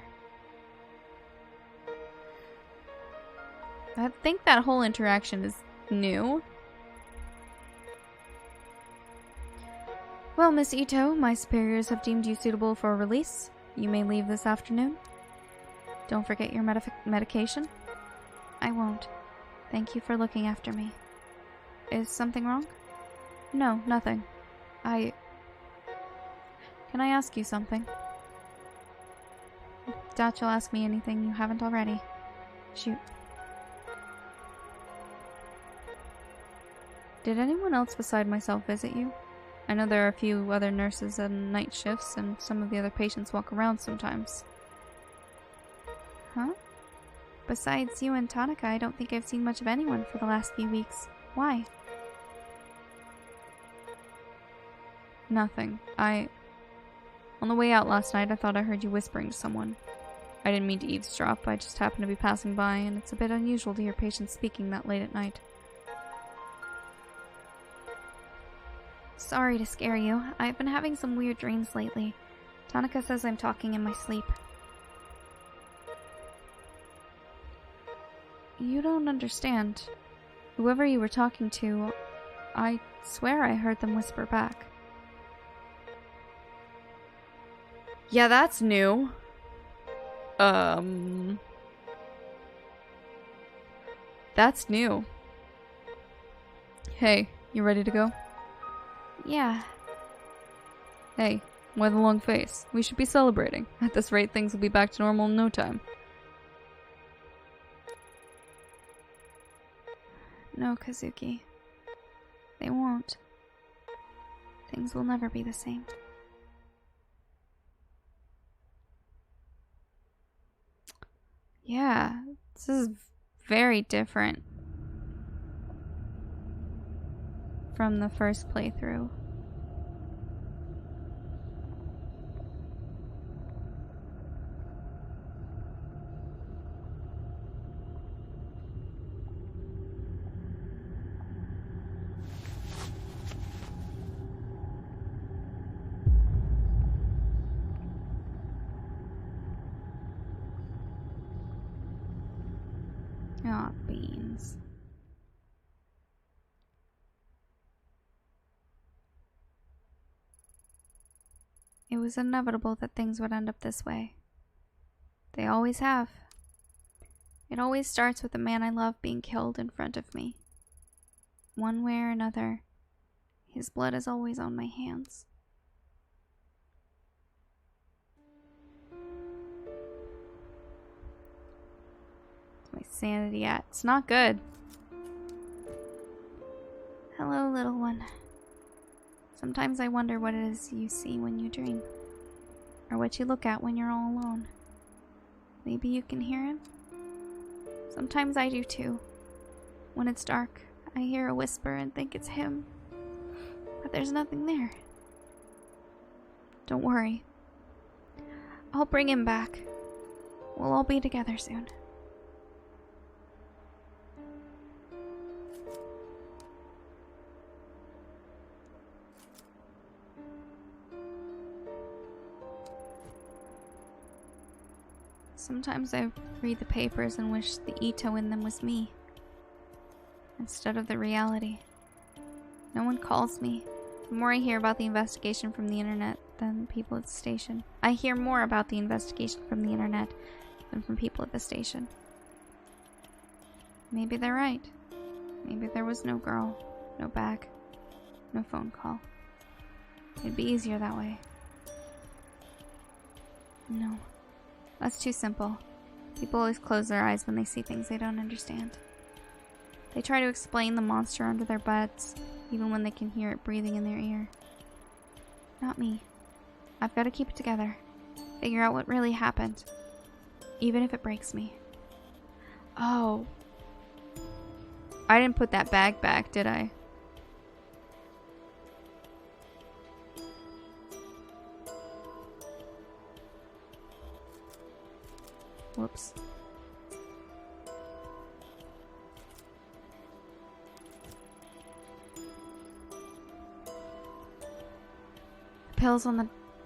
I think that whole interaction is new. Well, Miss Ito, my superiors have deemed you suitable for release. You may leave this afternoon. Don't forget your medication. I won't. Thank you for looking after me. Is something wrong? No, nothing. Can I ask you something? Doubt you'll ask me anything you haven't already. Shoot. Did anyone else beside myself visit you? I know there are a few other nurses on night shifts, and some of the other patients walk around sometimes. Huh? Besides you and Tanaka, I don't think I've seen much of anyone for the last few weeks. Why? Nothing. On the way out last night, I thought I heard you whispering to someone. I didn't mean to eavesdrop, I just happened to be passing by, and it's a bit unusual to hear patients speaking that late at night. Sorry to scare you. I've been having some weird dreams lately. Tanaka says I'm talking in my sleep. You don't understand. Whoever you were talking to, I swear I heard them whisper back. Yeah, that's new. That's new. Hey, you ready to go? Yeah. Hey, why the long face? We should be celebrating. At this rate, things will be back to normal in no time. No, Kazuki. They won't. Things will never be the same. Yeah, this is very different from the first playthrough. Aw, beans. It was inevitable that things would end up this way. They always have. It always starts with the man I love being killed in front of me. One way or another, his blood is always on my hands. Where's my sanity at? It's not good. Hello, little one. Sometimes I wonder what it is you see when you dream, or what you look at when you're all alone. Maybe you can hear him? Sometimes I do too. When it's dark, I hear a whisper and think it's him, but there's nothing there. Don't worry. I'll bring him back. We'll all be together soon. Sometimes I read the papers and wish the Ito in them was me, instead of the reality. No one calls me. The more I hear about the investigation from the internet than people at the station. I hear more about the investigation from the internet than from people at the station. Maybe they're right. Maybe there was no girl, no bag, no phone call. It'd be easier that way. No. That's too simple. People always close their eyes when they see things they don't understand. They try to explain the monster under their beds, even when they can hear it breathing in their ear. Not me. I've got to keep it together. Figure out what really happened. Even if it breaks me. Oh. I didn't put that bag back, did I? Whoops.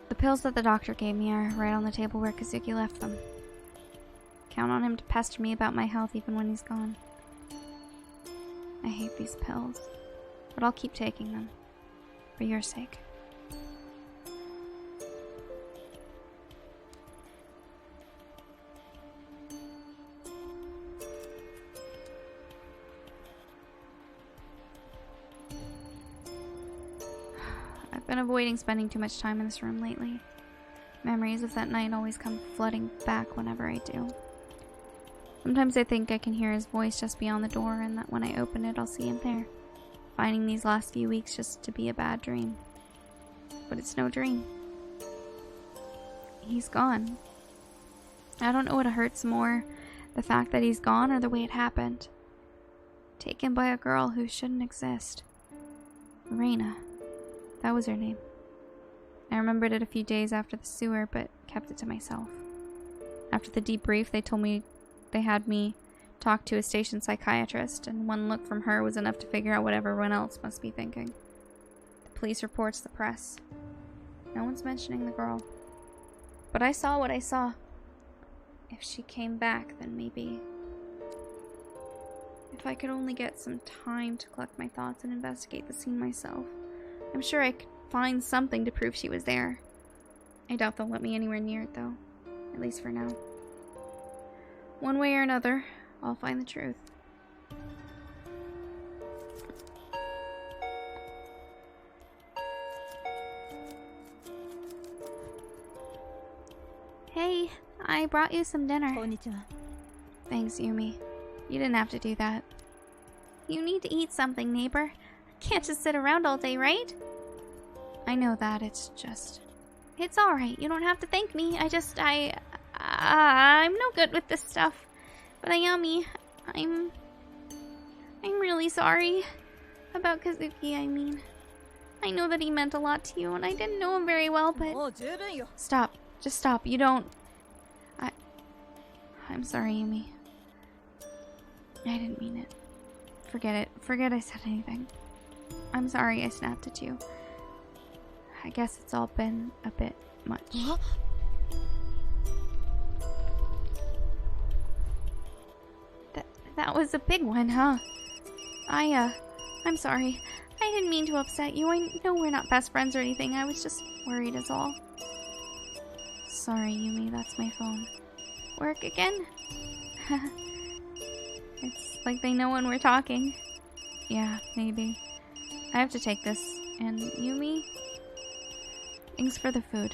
The pills that the doctor gave me are right on the table where Kazuki left them. Count on him to pester me about my health even when he's gone. I hate these pills, but I'll keep taking them. For your sake. I've been avoiding spending too much time in this room lately. Memories of that night always come flooding back whenever I do. Sometimes I think I can hear his voice just beyond the door, and that when I open it, I'll see him there, finding these last few weeks just to be a bad dream. But it's no dream. He's gone. I don't know what hurts more, the fact that he's gone or the way it happened. Taken by a girl who shouldn't exist. Reina. That was her name. I remembered it a few days after the sewer, but kept it to myself. After the debrief, they told me they had me talk to a station psychiatrist, and one look from her was enough to figure out what everyone else must be thinking. The police reports, the press. No one's mentioning the girl. But I saw what I saw. If she came back, then maybe... If I could only get some time to collect my thoughts and investigate the scene myself. I'm sure I could find something to prove she was there. I doubt they'll let me anywhere near it, though. At least for now. One way or another, I'll find the truth. Hey, I brought you some dinner. Konnichiwa. Thanks, Yumi. You didn't have to do that. You need to eat something, neighbor. Can't just sit around all day, right? I know that, it's just... It's alright, you don't have to thank me. I'm no good with this stuff. But Ayami, I'm really sorry. About Kazuki, I mean. I know that he meant a lot to you, and I didn't know him very well, but... Stop. Just stop. You don't... I'm sorry, Yumi. I didn't mean it. Forget it. Forget I said anything. I'm sorry I snapped at you. I guess it's all been a bit much. Huh? That was a big one, huh? I'm sorry. I didn't mean to upset you. I know we're not best friends or anything. I was just worried is all. Sorry, Yumi. That's my phone. Work again? It's like they know when we're talking. Yeah, maybe. I have to take this. And Yumi? Thanks for the food.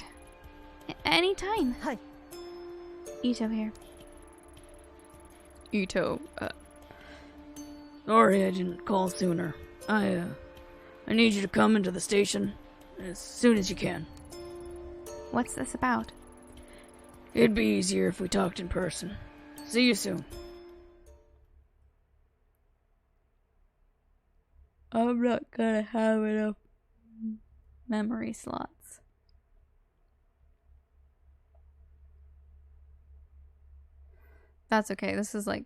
Anytime. Hi. Ito here. Ito, Sorry I didn't call sooner. I need you to come into the station as soon as you can. What's this about? It'd be easier if we talked in person. See you soon. I'm not gonna have enough memory slots. That's okay. This is like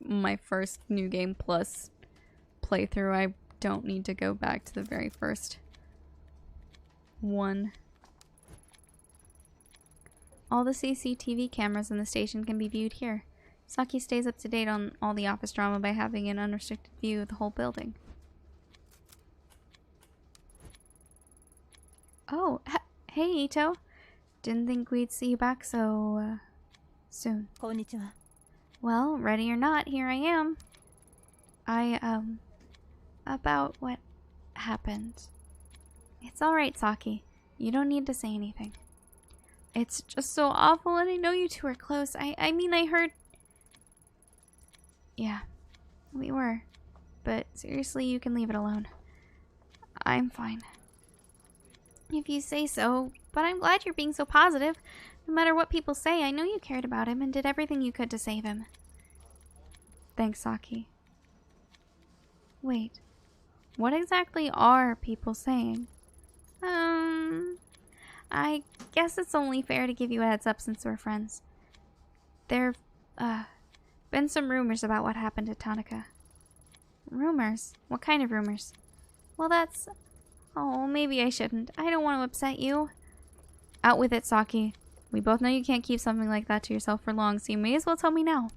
my first New Game Plus playthrough. I don't need to go back to the very first one. All the CCTV cameras in the station can be viewed here. Saki stays up to date on all the office drama by having an unrestricted view of the whole building. Oh, hey Ito. Didn't think we'd see you back so, soon. Konnichiwa. Well, ready or not, here I am. About what happened. It's alright, Saki. You don't need to say anything. It's just so awful, and I know you two are close. I mean, I heard... Yeah, we were. But seriously, you can leave it alone. I'm fine. If you say so, but I'm glad you're being so positive. No matter what people say, I know you cared about him and did everything you could to save him. Thanks, Saki. Wait, what exactly are people saying? I guess it's only fair to give you a heads up since we're friends. There've, been some rumors about what happened to Tanaka. Rumors? What kind of rumors? Well, that's... Oh, maybe I shouldn't. I don't want to upset you. Out with it, Saki. We both know you can't keep something like that to yourself for long, so you may as well tell me now.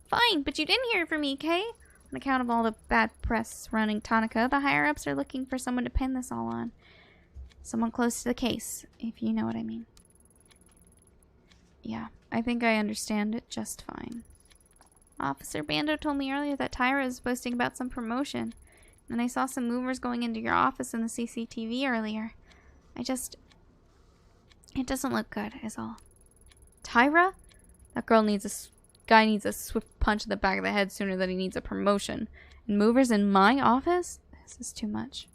Fine, but you didn't hear it from me, Kay? On account of all the bad press surrounding Tanaka, the higher-ups are looking for someone to pin this all on. Someone close to the case, if you know what I mean. Yeah, I think I understand it just fine. Officer Bando told me earlier that Tyra was posting about some promotion, and I saw some movers going into your office in the CCTV earlier. It doesn't look good, is all. Tyra? That guy needs a swift punch in the back of the head sooner than he needs a promotion. And movers in my office? This is too much.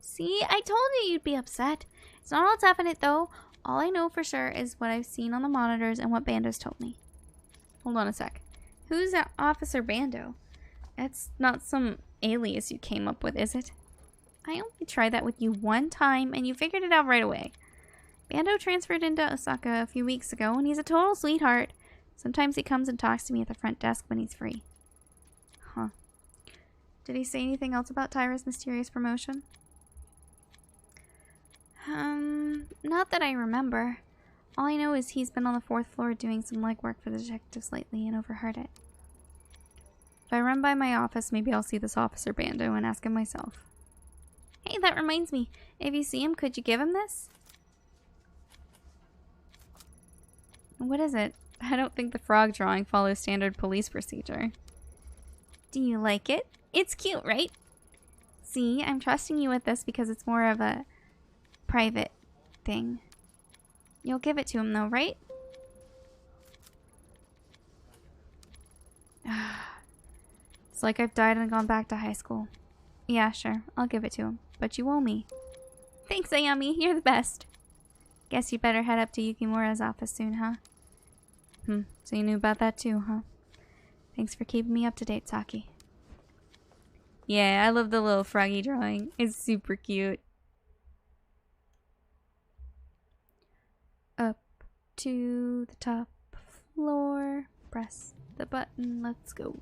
See, I told you you'd be upset. It's not all definite, though. All I know for sure is what I've seen on the monitors and what Bando's told me. Hold on a sec. Who's Officer Bando? It's not some alias you came up with, is it? I only tried that with you one time, and you figured it out right away. Bando transferred into Osaka a few weeks ago, and he's a total sweetheart. Sometimes he comes and talks to me at the front desk when he's free. Huh. Did he say anything else about Tyra's mysterious promotion? Not that I remember. All I know is he's been on the 4th floor doing some legwork for the detectives lately and overheard it. If I run by my office, maybe I'll see this Officer Bando and ask him myself. Hey, that reminds me. If you see him, could you give him this? What is it? I don't think the frog drawing follows standard police procedure. Do you like it? It's cute, right? See, I'm trusting you with this because it's more of a private thing. You'll give it to him though, right? It's like I've died and gone back to high school. Yeah, sure. I'll give it to him. But you owe me. Thanks, Ayami. You're the best. Guess you better head up to Yukimura's office soon, huh? So you knew about that too, huh? Thanks for keeping me up to date, Saki. Yeah, I love the little froggy drawing. It's super cute. Up to the top floor. Press the button. Let's go.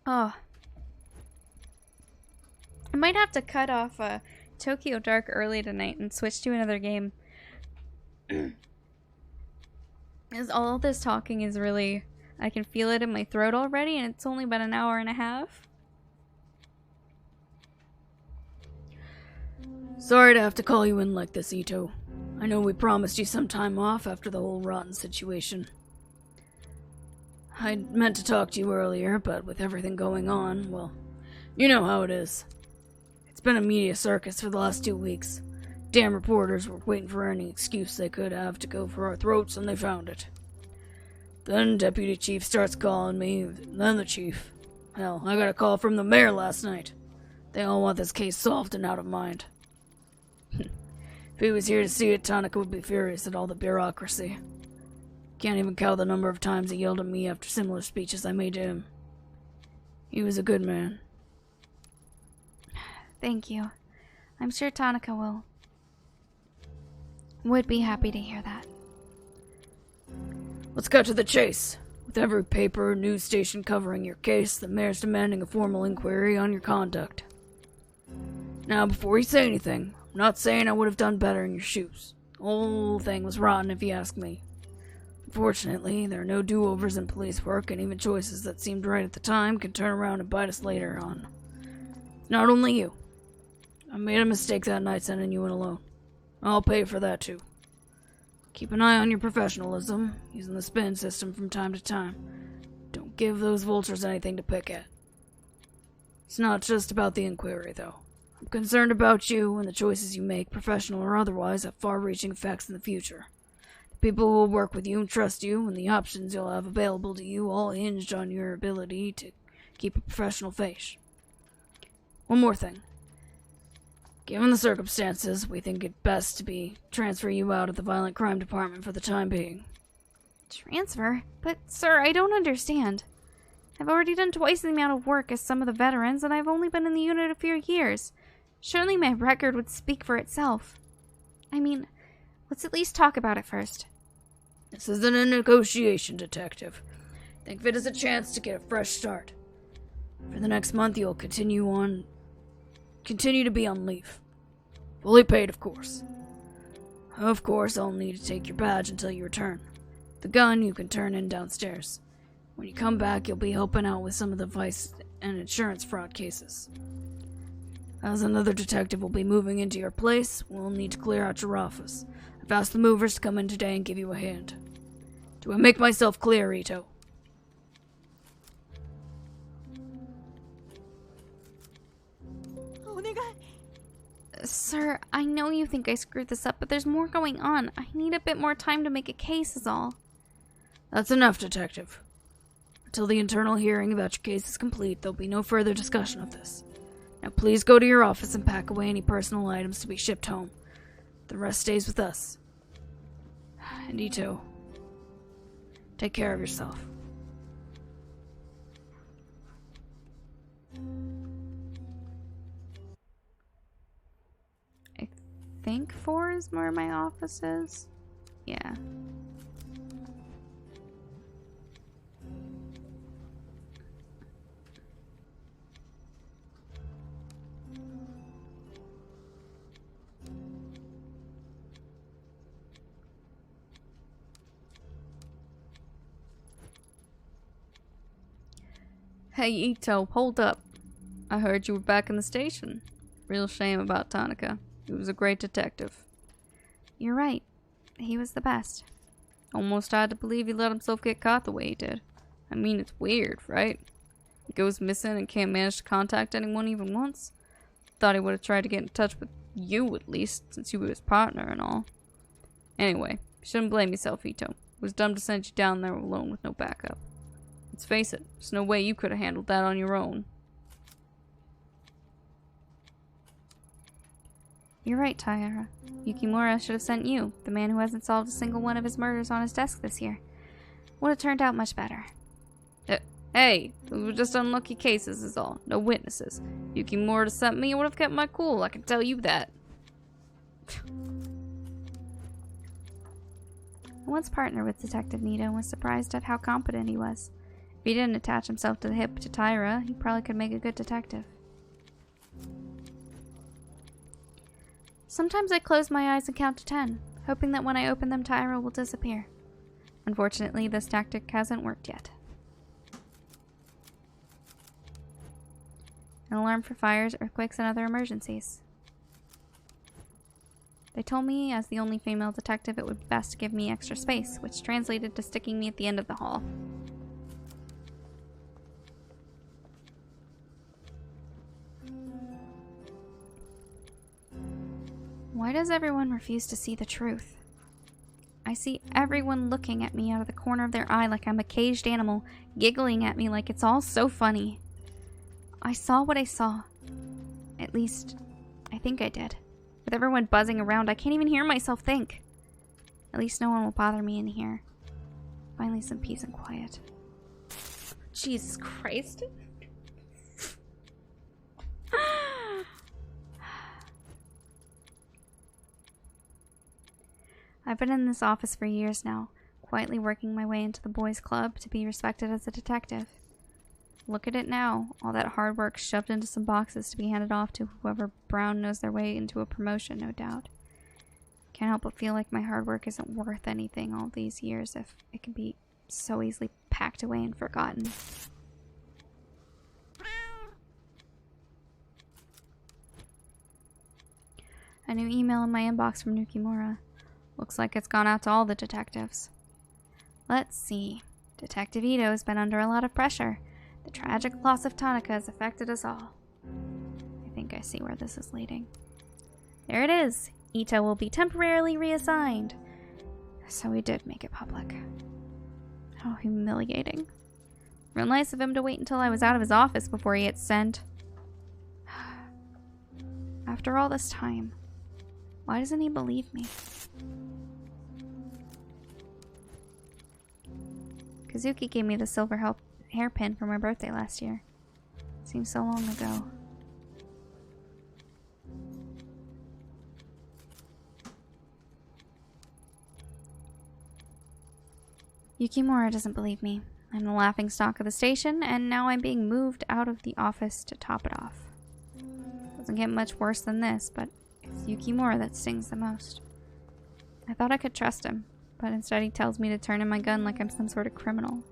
Oh. I might have to cut off Tokyo Dark early tonight and switch to another game. Because all this talking is really... I can feel it in my throat already, and it's only been an hour and a half. Sorry to have to call you in like this, Ito. I know we promised you some time off after the whole rotten situation. I meant to talk to you earlier, but with everything going on, well, you know how it is. It's been a media circus for the last 2 weeks. Damn reporters were waiting for any excuse they could have to go for our throats, and they found it. Then Deputy Chief starts calling me, then the Chief. Hell, I got a call from the mayor last night. They all want this case solved and out of mind. If he was here to see it, Tanaka would be furious at all the bureaucracy. Can't even count the number of times he yelled at me after similar speeches I made to him. He was a good man. Thank you. I'm sure Tanaka would be happy to hear that. Let's cut to the chase. With every paper or news station covering your case, the mayor's demanding a formal inquiry on your conduct. Now, before you say anything, I'm not saying I would have done better in your shoes. The whole thing was rotten if you ask me. Unfortunately, there are no do-overs in police work, and even choices that seemed right at the time can turn around and bite us later on. It's not only you. I made a mistake that night sending you in alone. I'll pay for that too. Keep an eye on your professionalism, using the spin system from time to time. Don't give those vultures anything to pick at. It's not just about the inquiry, though. I'm concerned about you and the choices you make, professional or otherwise, have far-reaching effects in the future. The people who will work with you and trust you, and the options you'll have available to you, all hinged on your ability to keep a professional face. One more thing. Given the circumstances, we think it best to transfer you out of the violent crime department for the time being. Transfer? But, sir, I don't understand. I've already done twice the amount of work as some of the veterans, and I've only been in the unit a few years. Surely my record would speak for itself. I mean, let's at least talk about it first. This isn't a negotiation, Detective. Think of it as a chance to get a fresh start. For the next month, you'll continue to be on leave. Fully paid, of course. Of course, I'll need to take your badge until you return. The gun you can turn in downstairs. When you come back, you'll be helping out with some of the vice and insurance fraud cases. As another detective will be moving into your place, we'll need to clear out your office. I've asked the movers to come in today and give you a hand. Do I make myself clear, Ito? Sir, I know you think I screwed this up, but there's more going on. I need a bit more time to make a case is all. That's enough, Detective. Until the internal hearing about your case is complete, there'll be no further discussion of this. Now please go to your office and pack away any personal items to be shipped home. The rest stays with us. And Ito, take care of yourself. I think 4 is where my office is. Yeah. Hey, Ito, hold up. I heard you were back in the station. Real shame about Tanaka. He was a great detective. You're right. He was the best. Almost had to believe he let himself get caught the way he did. I mean, it's weird, right? He goes missing and can't manage to contact anyone even once. Thought he would have tried to get in touch with you, at least, since you were his partner and all. Anyway, you shouldn't blame yourself, Ito. It was dumb to send you down there alone with no backup. Let's face it, there's no way you could have handled that on your own. You're right, Taira. Yukimura should have sent you, the man who hasn't solved a single one of his murders on his desk this year. Would have turned out much better. Hey, those were just unlucky cases is all. No witnesses. Yukimura to sent me, I would have kept my cool, I can tell you that. I once partnered with Detective Nito and was surprised at how competent he was. If he didn't attach himself to the hip to Taira, he probably could make a good detective. Sometimes I close my eyes and count to 10, hoping that when I open them, Taira will disappear. Unfortunately, this tactic hasn't worked yet. An alarm for fires, earthquakes, and other emergencies. They told me, as the only female detective, it would be best to give me extra space, which translated to sticking me at the end of the hall. Why does everyone refuse to see the truth? I see everyone looking at me out of the corner of their eye like I'm a caged animal, giggling at me like it's all so funny. I saw what I saw. At least, I think I did. With everyone buzzing around, I can't even hear myself think. At least no one will bother me in here. Finally some peace and quiet. Jesus Christ. I've been in this office for years now, quietly working my way into the boys' club to be respected as a detective. Look at it now, all that hard work shoved into some boxes to be handed off to whoever Brown knows their way into a promotion, no doubt. Can't help but feel like my hard work isn't worth anything all these years if it can be so easily packed away and forgotten. A new email in my inbox from Yukimura. Looks like it's gone out to all the detectives. Let's see. Detective Ito has been under a lot of pressure. The tragic loss of Tanaka has affected us all. I think I see where this is leading. There it is. Ito will be temporarily reassigned. So he did make it public. How humiliating. Real nice of him to wait until I was out of his office before he hit send. After all this time, why doesn't he believe me? Kazuki gave me the silver hairpin for my birthday last year. Seems so long ago. Yukimura doesn't believe me. I'm the laughingstock of the station, and now I'm being moved out of the office to top it off. Doesn't get much worse than this, but it's Yukimura that stings the most. I thought I could trust him, but instead he tells me to turn in my gun like I'm some sort of criminal.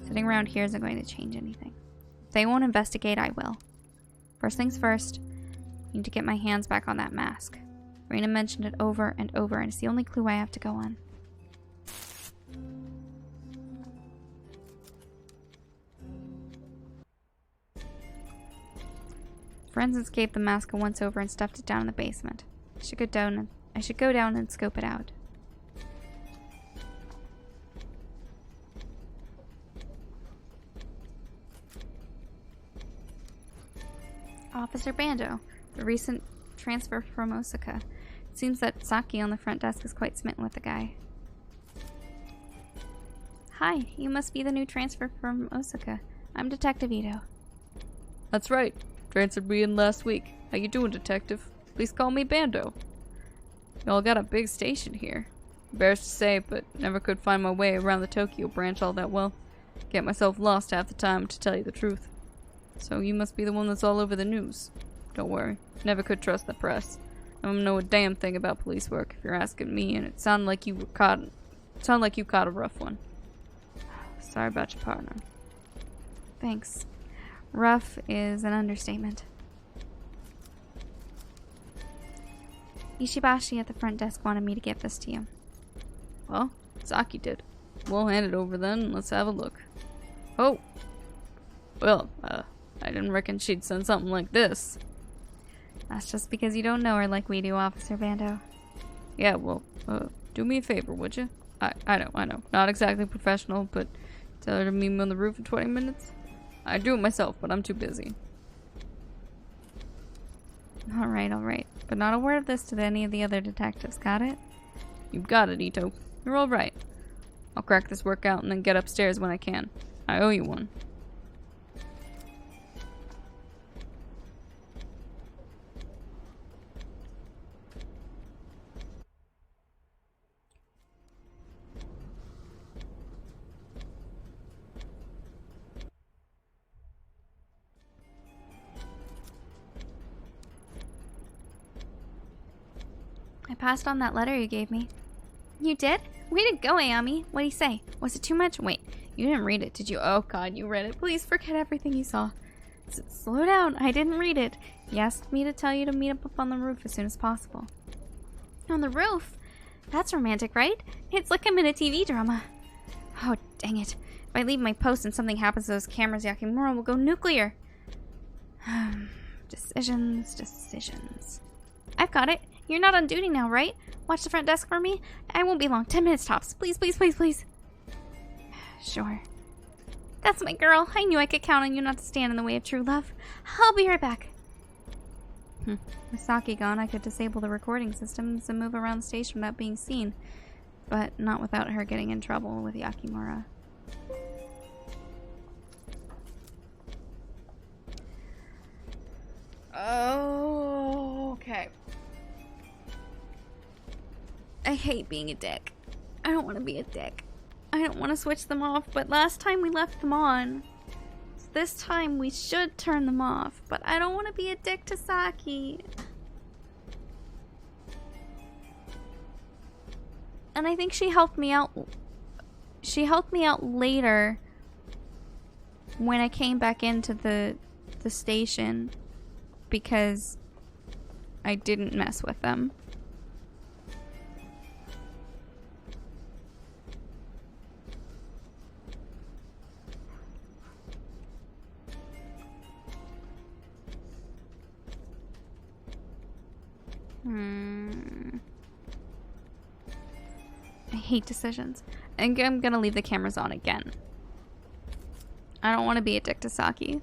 Sitting around here isn't going to change anything. If they won't investigate, I will. First things first, I need to get my hands back on that mask. Reina mentioned it over and over, and it's the only clue I have to go on. Forensics gave the mask a once-over and stuffed it down in the basement. I should go down and scope it out. Officer Bando, the recent transfer from Osaka. It seems that Saki on the front desk is quite smitten with the guy. Hi, you must be the new transfer from Osaka. I'm Detective Ito. That's right. Transferred me in last week. How you doing, detective? Please call me Bando. Y'all got a big station here. Embarrassed to say, but never could find my way around the Tokyo branch all that well. Get myself lost half the time, to tell you the truth. So you must be the one that's all over the news. Don't worry. Never could trust the press. I don't know a damn thing about police work, if you're asking me, and it sounded like you caught a rough one. Sorry about your partner. Thanks. Rough is an understatement. Ishibashi at the front desk wanted me to give this to you. Well, Saki did. We'll hand it over then, and let's have a look. Oh! Well, I didn't reckon she'd send something like this. That's just because you don't know her like we do, Officer Bando. Yeah, well, do me a favor, would you? I know. Not exactly professional, but tell her to meet me on the roof in 20 minutes? I'd do it myself, but I'm too busy. Alright. But not a word of this to any of the other detectives, got it? You've got it, Ito. You're all right. I'll crack this work out and then get upstairs when I can. I owe you one. I passed on that letter you gave me. You did? Way to go, Ayami. What'd he say? Was it too much? Wait, you didn't read it, did you? Oh god, you read it. Please forget everything you saw. Slow down. I didn't read it. He asked me to tell you to meet up on the roof as soon as possible. On the roof? That's romantic, right? It's like I'm in a TV drama. Oh, dang it. If I leave my post and something happens to those cameras, Yakimura will go nuclear. Decisions. I've got it. You're not on duty now, right? Watch the front desk for me. I won't be long. 10 minutes tops. Please. Sure. That's my girl. I knew I could count on you not to stand in the way of true love. I'll be right back. With Saki gone, I could disable the recording systems and move around the station without being seen. But not without her getting in trouble with Yakimura. Oh, okay. I hate being a dick. I don't want to be a dick. I don't want to switch them off, but last time we left them on. So this time we should turn them off, but I don't want to be a dick to Saki. And I think she helped me out. She helped me out later when I came back into the station because I didn't mess with them. I hate decisions. I'm gonna leave the cameras on again. I don't want to be a dick to Saki.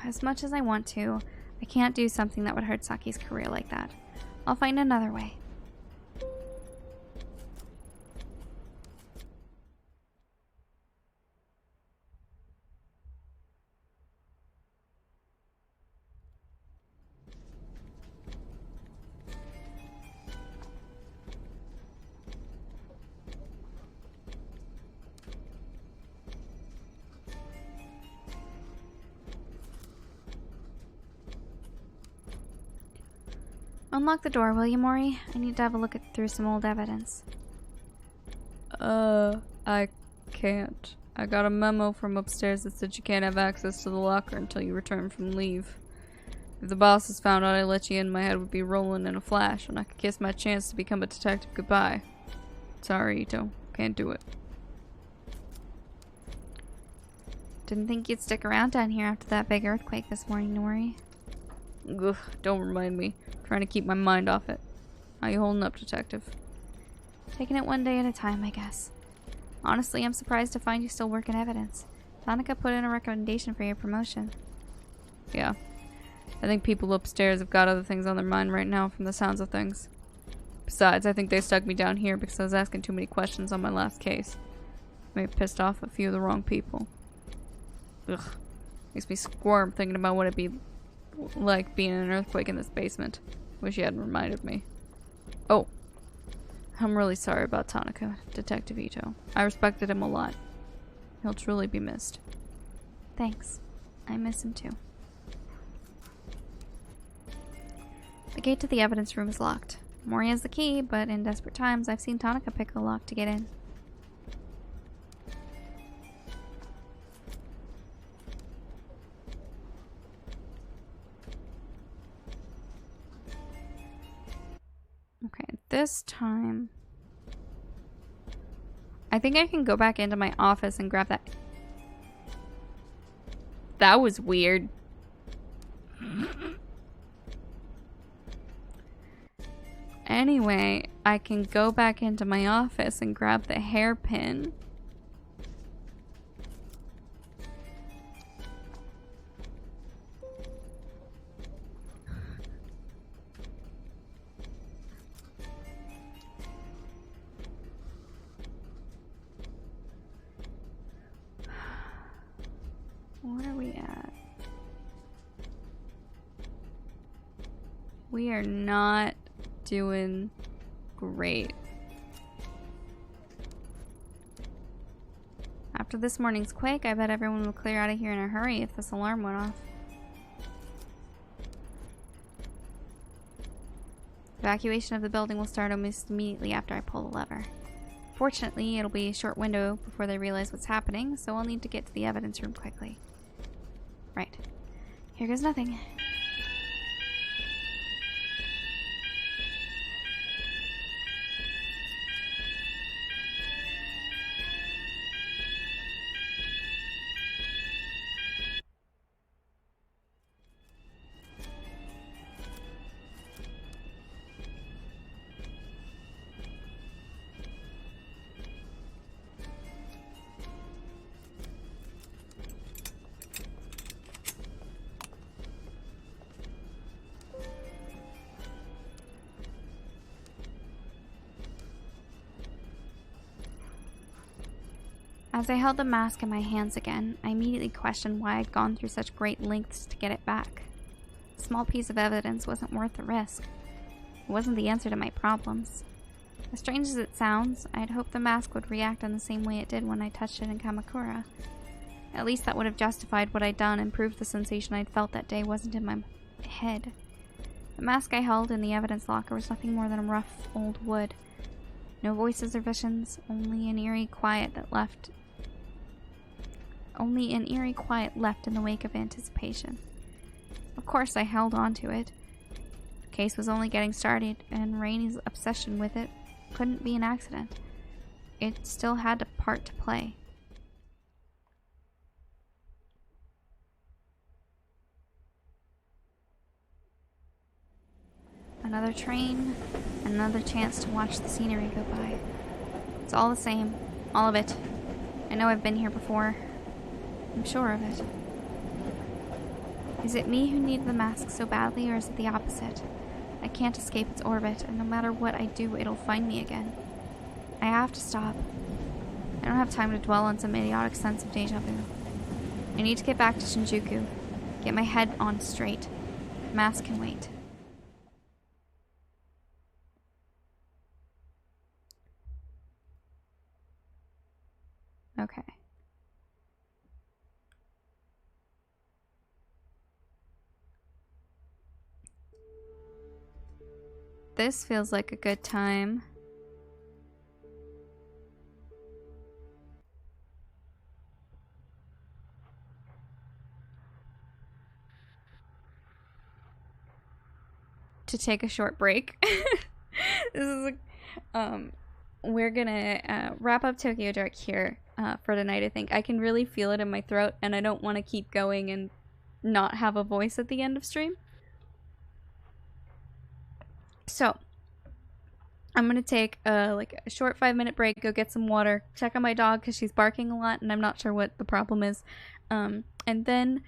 As much as I want to, I can't do something that would hurt Saki's career like that. I'll find another way. Unlock the door, will you, Mori? I need to have a look through some old evidence. I can't. I got a memo from upstairs that said you can't have access to the locker until you return from leave. If the bosses found out I let you in, my head would be rolling in a flash, and I could kiss my chance to become a detective goodbye. Sorry, Ito. Can't do it. Didn't think you'd stick around down here after that big earthquake this morning, Mori. Ugh, don't remind me. I'm trying to keep my mind off it. How you holding up, detective? Taking it one day at a time, I guess. Honestly, I'm surprised to find you still working evidence. Tanaka put in a recommendation for your promotion. Yeah. I think people upstairs have got other things on their mind right now from the sounds of things. Besides, I think they stuck me down here because I was asking too many questions on my last case. May have pissed off a few of the wrong people. Ugh. Makes me squirm thinking about what it'd be like being in an earthquake in this basement. Wish you hadn't reminded me. Oh. I'm really sorry about Tanaka, Detective Ito. I respected him a lot. He'll truly be missed. Thanks. I miss him too. The gate to the evidence room is locked. Mori has the key, but in desperate times, I've seen Tanaka pick a lock to get in. Okay, this time... I think I can go back into my office and grab that... That was weird. Anyway, I can go back into my office and grab the hairpin. What are we at? We are not doing great. After this morning's quake, I bet everyone will clear out of here in a hurry if this alarm went off. Evacuation of the building will start almost immediately after I pull the lever. Fortunately, it'll be a short window before they realize what's happening, so I'll need to get to the evidence room quickly. Right. Here goes nothing. As I held the mask in my hands again, I immediately questioned why I'd gone through such great lengths to get it back. A small piece of evidence wasn't worth the risk. It wasn't the answer to my problems. As strange as it sounds, I'd hoped the mask would react in the same way it did when I touched it in Kamakura. At least that would have justified what I'd done and proved the sensation I'd felt that day wasn't in my head. The mask I held in the evidence locker was nothing more than rough old wood. No voices or visions, only an eerie quiet left in the wake of anticipation. Of course, I held on to it. The case was only getting started, and Rainey's obsession with it couldn't be an accident. It still had a part to play. Another train, another chance to watch the scenery go by. It's all the same, all of it. I know I've been here before. I'm sure of it. Is it me who needed the mask so badly, or is it the opposite? I can't escape its orbit, and no matter what I do, it'll find me again. I have to stop. I don't have time to dwell on some idiotic sense of deja vu. I need to get back to Shinjuku. Get my head on straight. The mask can wait. Okay. This feels like a good time. To take a short break. This is we're gonna wrap up Tokyo Dark here for tonight. I think I can really feel it in my throat, and I don't want to keep going and not have a voice at the end of stream. So I'm gonna take a short 5-minute break, go get some water, check on my dog because she's barking a lot and I'm not sure what the problem is, and then